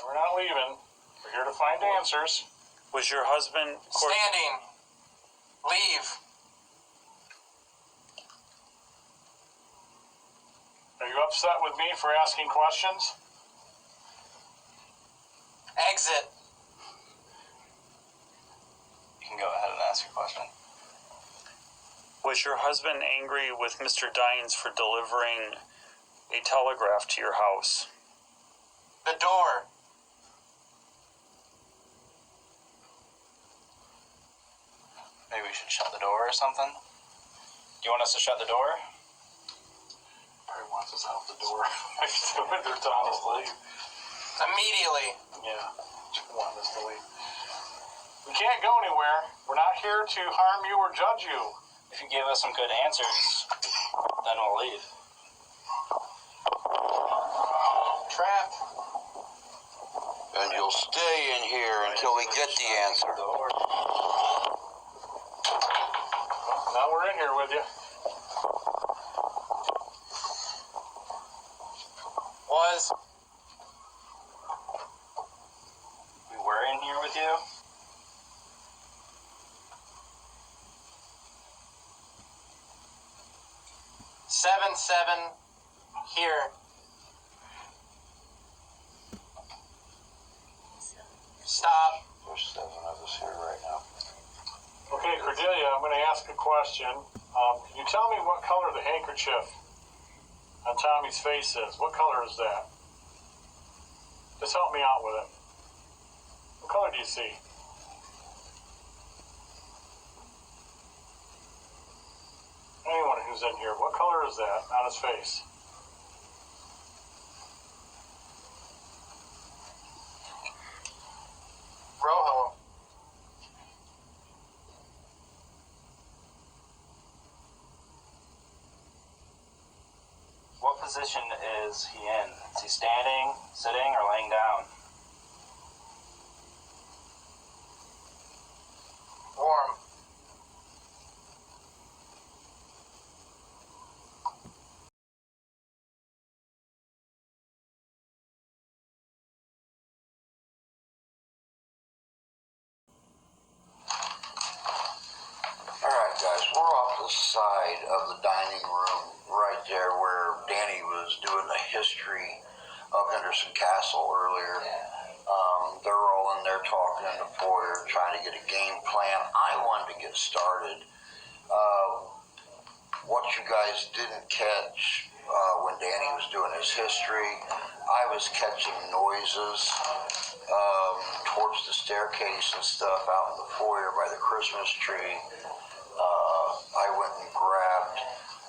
We're not leaving. We're here to find answers. Was your husband... Standing. Leave. Are you upset with me for asking questions? Exit. You can go ahead and ask your question. Was your husband angry with Mr. Dines for delivering a telegraph to your house? The door. Maybe we should shut the door or something? Do you want us to shut the door? Probably wants us out the door. I still think they're telling us to leave. Immediately. Yeah, wanting us to leave. We can't go anywhere. We're not here to harm you or judge you. If you give us some good answers, then we'll leave. Trapped. And you'll stay in here until we get the answer. Now we're in here with you. Was. We were in here with you? Seven here. Stop. There's 7 of us here right now. Okay, Cordelia, I'm going to ask a question. Can you tell me what color the handkerchief on Tommy's face is? What color is that? Just help me out with it. What color do you see? Anyone who's in here, what color is that on his face? Rojo. What position is he in? Is he standing, sitting, or laying down? Warm. Alright guys, we're off the side of the dining room right there where Danny was doing the history of Henderson Castle earlier. They're all in there talking in the foyer, trying to get a game plan. I wanted to get started. What you guys didn't catch when Danny was doing his history, I was catching noises towards the staircase and stuff out in the foyer by the Christmas tree. I went and grabbed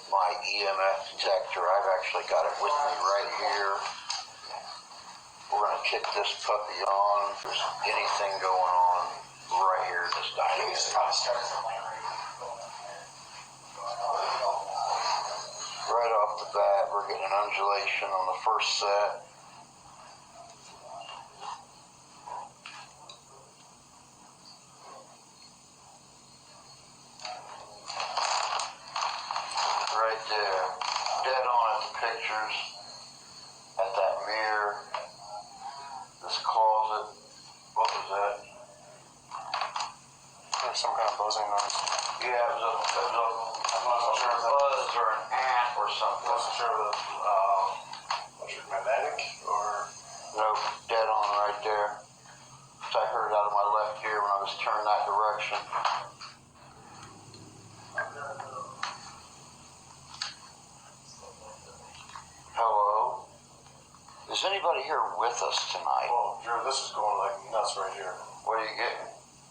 my EMF detector. I've actually got it with me right here. We're going to kick this puppy on. If there's anything going on right here in this dining room. Right off the bat, we're getting an undulation on the first set. Right there, dead on at the pictures, at that mirror, this closet. What was that? There's some kind of buzzing noise. Yeah, it was I'm not sure if that buzz or an ant or something. I wasn't sure if it was electromagnetic or... Nope, dead on right there. So I heard it out of my left ear when I was turned that direction. Hello? Is anybody here with us tonight? Well, Drew, this is going like nuts right here. What are you getting?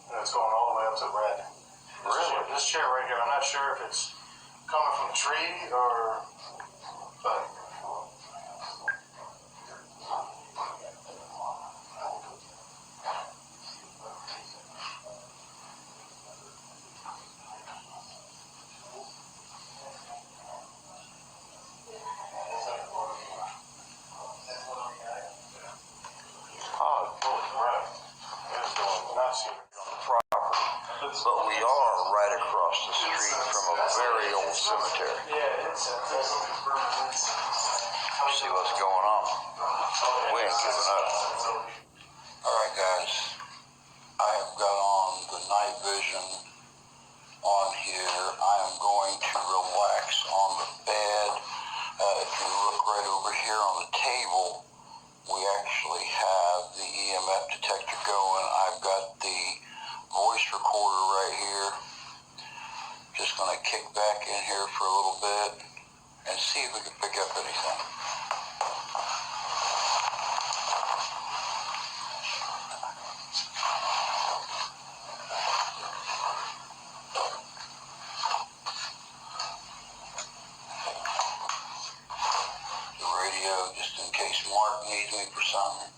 And it's going all the way up to red. Really? This chair right here, I'm not sure if it's coming from the tree or... But... property, but we are right across the street from a very old cemetery. See what's going on. We ain't giving up. Alright guys, I have got on the night vision on here. I am going to relax on the bed. If you look right over here on the table, we actually have the EMF detector going. I've got the voice recorder right here. Just going to kick back in here for a little bit and see if we can pick up anything. The radio, just in case Mark needs me for something.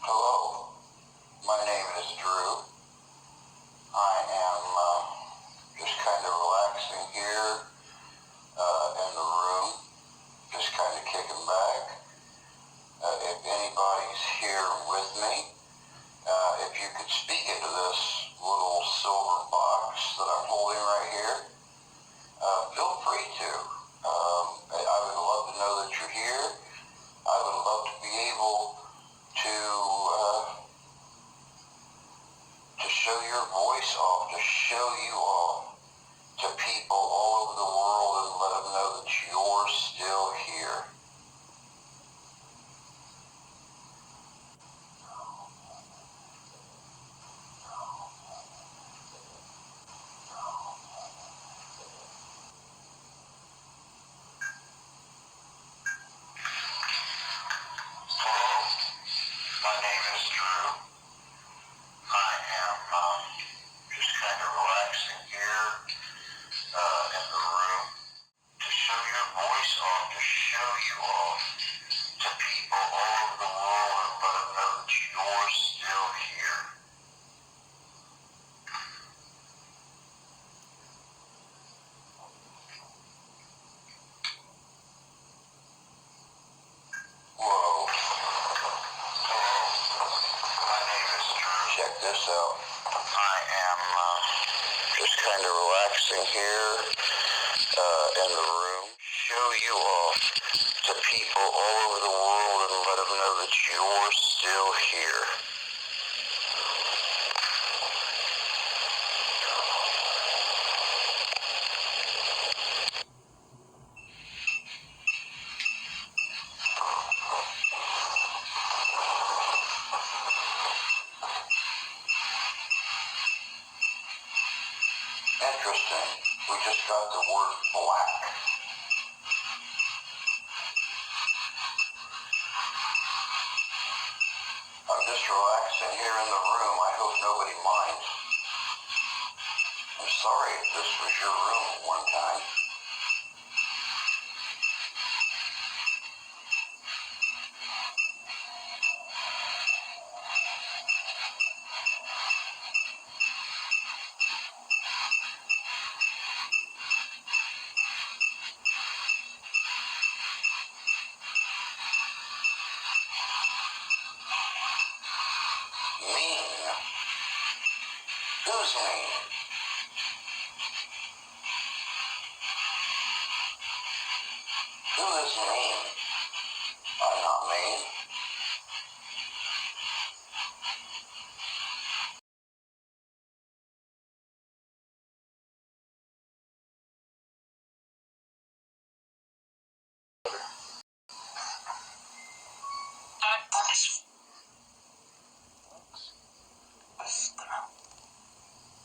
Hello, my name is Drew. I am just kind of relaxing here in the room, just kind of kicking back. If anybody's here with me, if you could speak into this little silver box that I'm holding right here, feel free to. I would love to know that you're here. I would love to be able to show your voice off, to show you off to people all over the world and let them know that you're still here. Hello, my name is Drew. I am just kind of relaxing here in the room to show your voice off, to show you off to people all over the world and let them know that you're still here. Whoa. Hello, my name is Drew. Check this out. I am just kind of relaxing here in the room. Show you off to people all over the world and let them know that you're still here. Interesting. We just got the word black. I'm just relaxing here in the room. I hope nobody minds. I'm sorry if this was your room at one time. Mean. Who's mean? Who is mean? I'm not mean.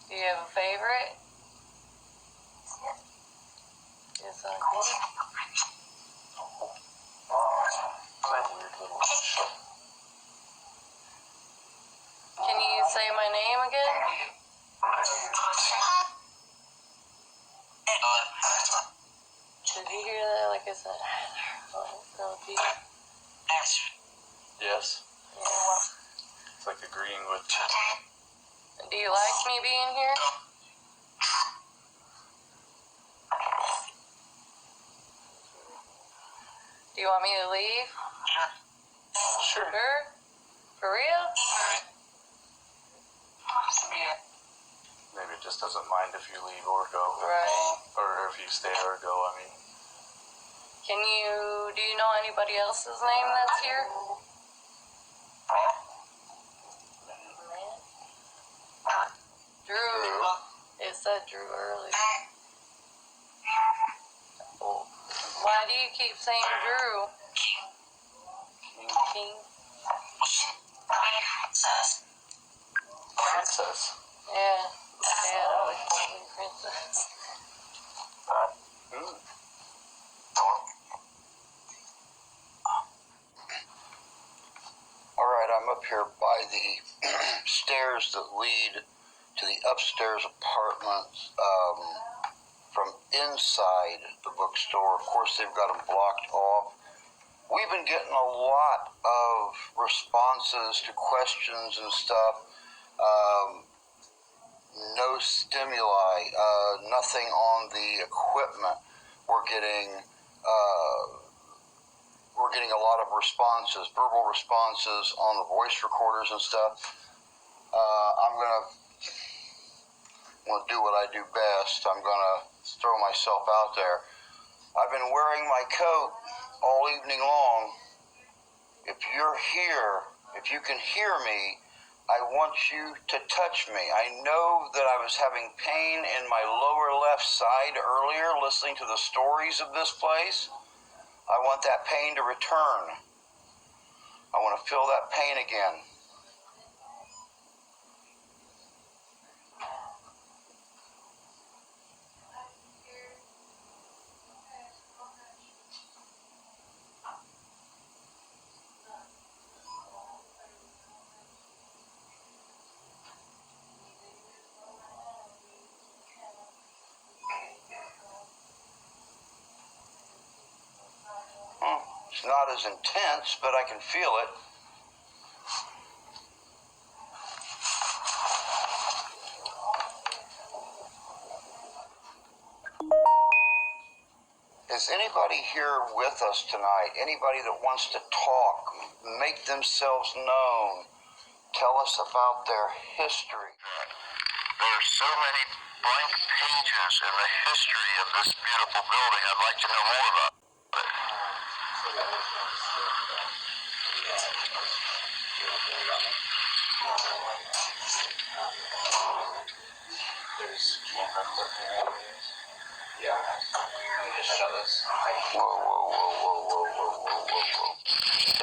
Do you have a favorite? Yes, I do. Can you say my name again? Did you hear that? Like I said, Yes. yeah. me being here? Do you want me to leave? Sure. Sure? For real? Maybe it just doesn't mind if you leave or go. Right. Or if you stay or go, I mean. Do you know anybody else's name that's here? Drew. It said Drew earlier. Why do you keep saying Drew? King? Princess. Yeah. Yeah, that was totally princess. Alright, I'm up here by the stairs that lead to the upstairs apartments from inside the bookstore. Of course, they've got them blocked off. We've been getting a lot of responses to questions and stuff. No stimuli, nothing on the equipment. We're getting a lot of responses, verbal responses on the voice recorders and stuff. I'm gonna do what I do best. I'm gonna throw myself out there. I've been wearing my coat all evening long. If you're here, if you can hear me, I want you to touch me. I know that I was having pain in my lower left side earlier listening to the stories of this place. I want that pain to return. I want to feel that pain again. It's not as intense, but I can feel it. Is anybody here with us tonight? Anybody that wants to talk, make themselves known, tell us about their history? There are so many blank pages in the history of this beautiful building. I'd like to know more about it. Yeah. Just shut this. Whoa.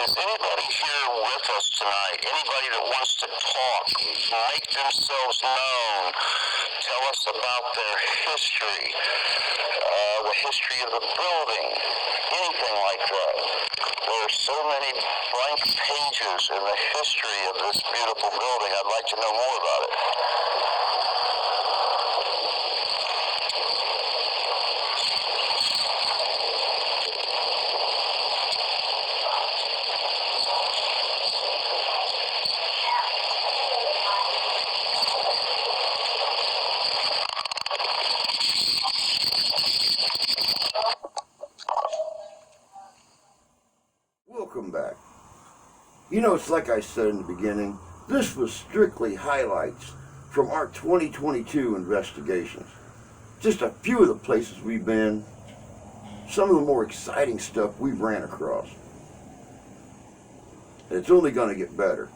Is anybody here with us tonight? Anybody that wants to talk, make themselves known, tell us about their history, the history of the building, anything like that. There are so many blank pages in the history of this beautiful building. I'd like to know more about it. Welcome back. You know, it's like I said in the beginning, this was strictly highlights from our 2022 investigations. Just a few of the places we've been, some of the more exciting stuff we've ran across. And it's only going to get better.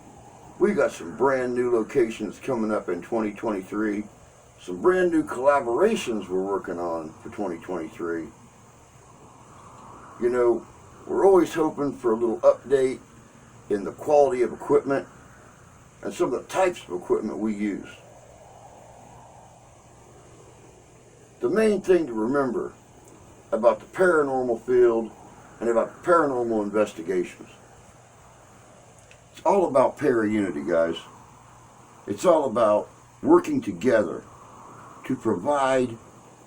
We've got some brand new locations coming up in 2023, some brand new collaborations we're working on for 2023. You know, we're always hoping for a little update in the quality of equipment and some of the types of equipment we use. The main thing to remember about the paranormal field and about the paranormal investigations, it's all about para-unity, guys. It's all about working together to provide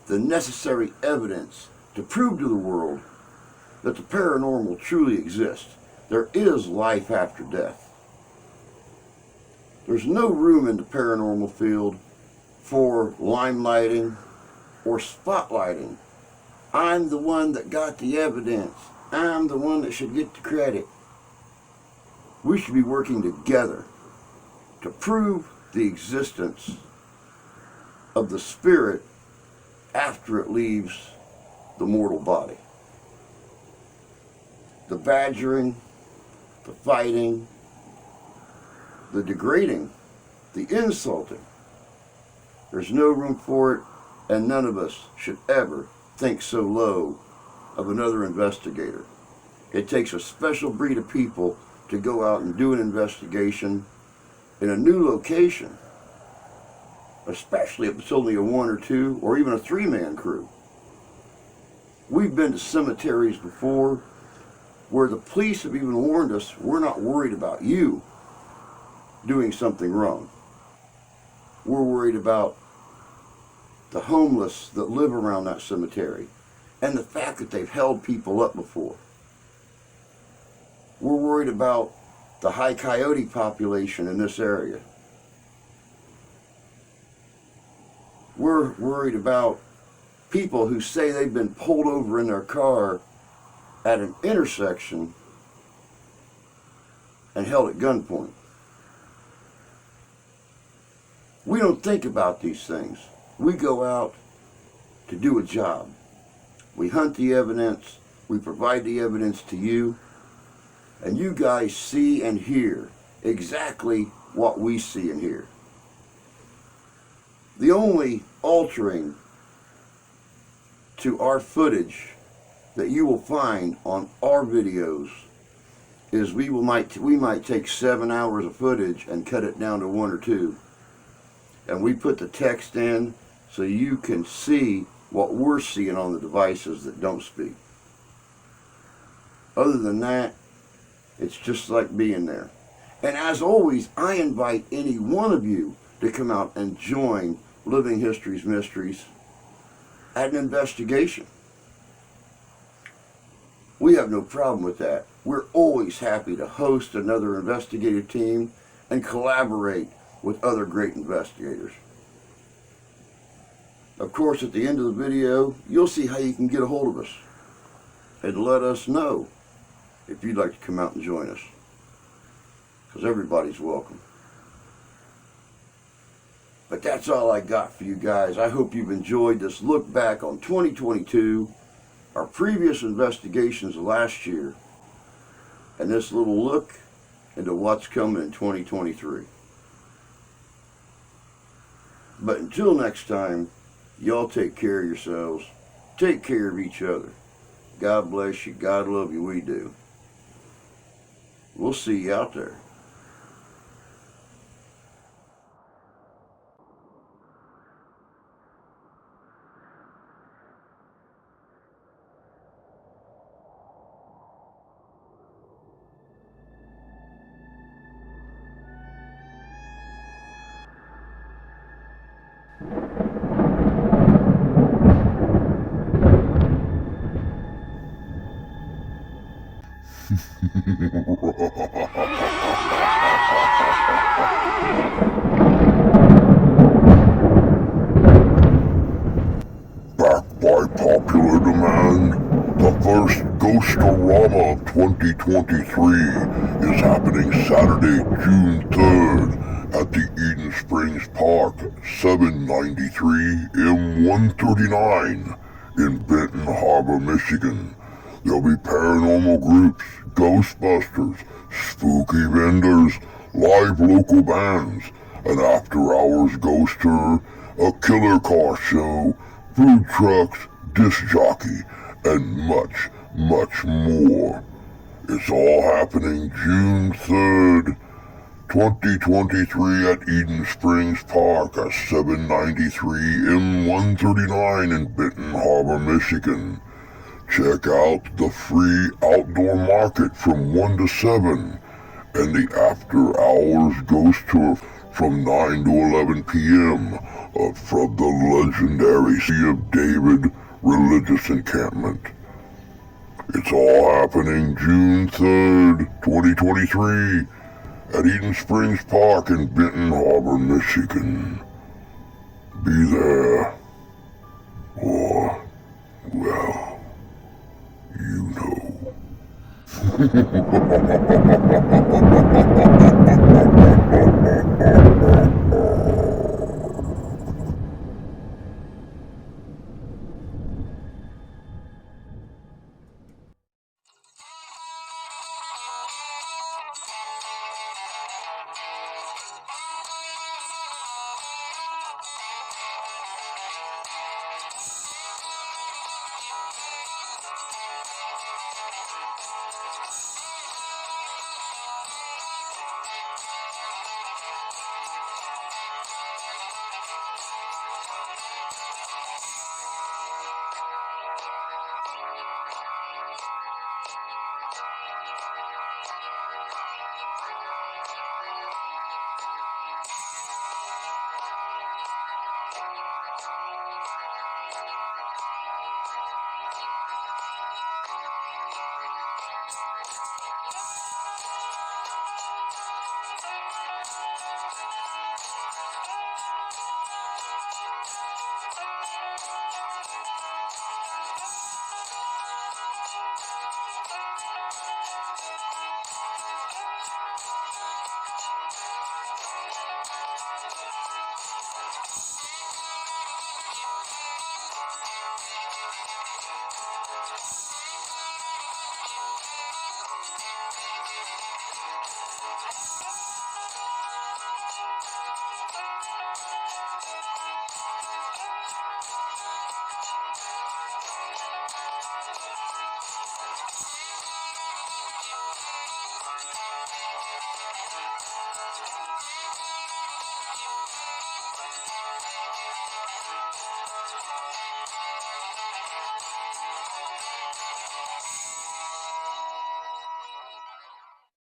the necessary evidence to prove to the world that the paranormal truly exists. There is life after death. There's no room in the paranormal field for limelighting or spotlighting. I'm the one that got the evidence. I'm the one that should get the credit. We should be working together to prove the existence of the spirit after it leaves the mortal body. The badgering, the fighting, the degrading, the insulting. There's no room for it, and none of us should ever think so low of another investigator. It takes a special breed of people to go out and do an investigation in a new location, especially if it's only a 1 or 2 or even a 3-man crew. We've been to cemeteries before where the police have even warned us, we're not worried about you doing something wrong. We're worried about the homeless that live around that cemetery and the fact that they've held people up before. We're worried about the high coyote population in this area. We're worried about people who say they've been pulled over in their car at an intersection and held at gunpoint. We don't think about these things. We go out to do a job. We hunt the evidence, we provide the evidence to you, and you guys see and hear exactly what we see and hear. The only altering to our footage that you will find on our videos is we might take 7 hours of footage and cut it down to 1 or 2. And we put the text in so you can see what we're seeing on the devices that don't speak. Other than that, it's just like being there. And as always, I invite any one of you to come out and join Living History's Mysteries at an investigation. We have no problem with that. We're always happy to host another investigative team and collaborate with other great investigators. Of course, at the end of the video, you'll see how you can get a hold of us and let us know if you'd like to come out and join us, because everybody's welcome. But that's all I got for you guys. I hope you've enjoyed this look back on 2022, our previous investigations last year, and this little look into what's coming in 2023. But until next time, y'all take care of yourselves. Take care of each other. God bless you. God love you. We do. We'll see you out there. Backed by popular demand, the first Ghost-orama of 2023 is happening Saturday, June 3rd at the Eden Springs Park, 793 M139 in Benton Harbor, Michigan. There'll be paranormal groups, Ghostbusters, spooky vendors, live local bands, an after-hours ghost tour, a killer car show, food trucks, disc jockey, and much, much more. It's all happening June 3rd, 2023 at Eden Springs Park at 793 M139 in Benton Harbor, Michigan. Check out the free outdoor market from 1 to 7 and the after hours ghost tour from 9 to 11 p.m. From the legendary Sea of David religious encampment. It's all happening June 3rd, 2023 at Eden Springs Park in Benton Harbor, Michigan. be there. Or, well, you know.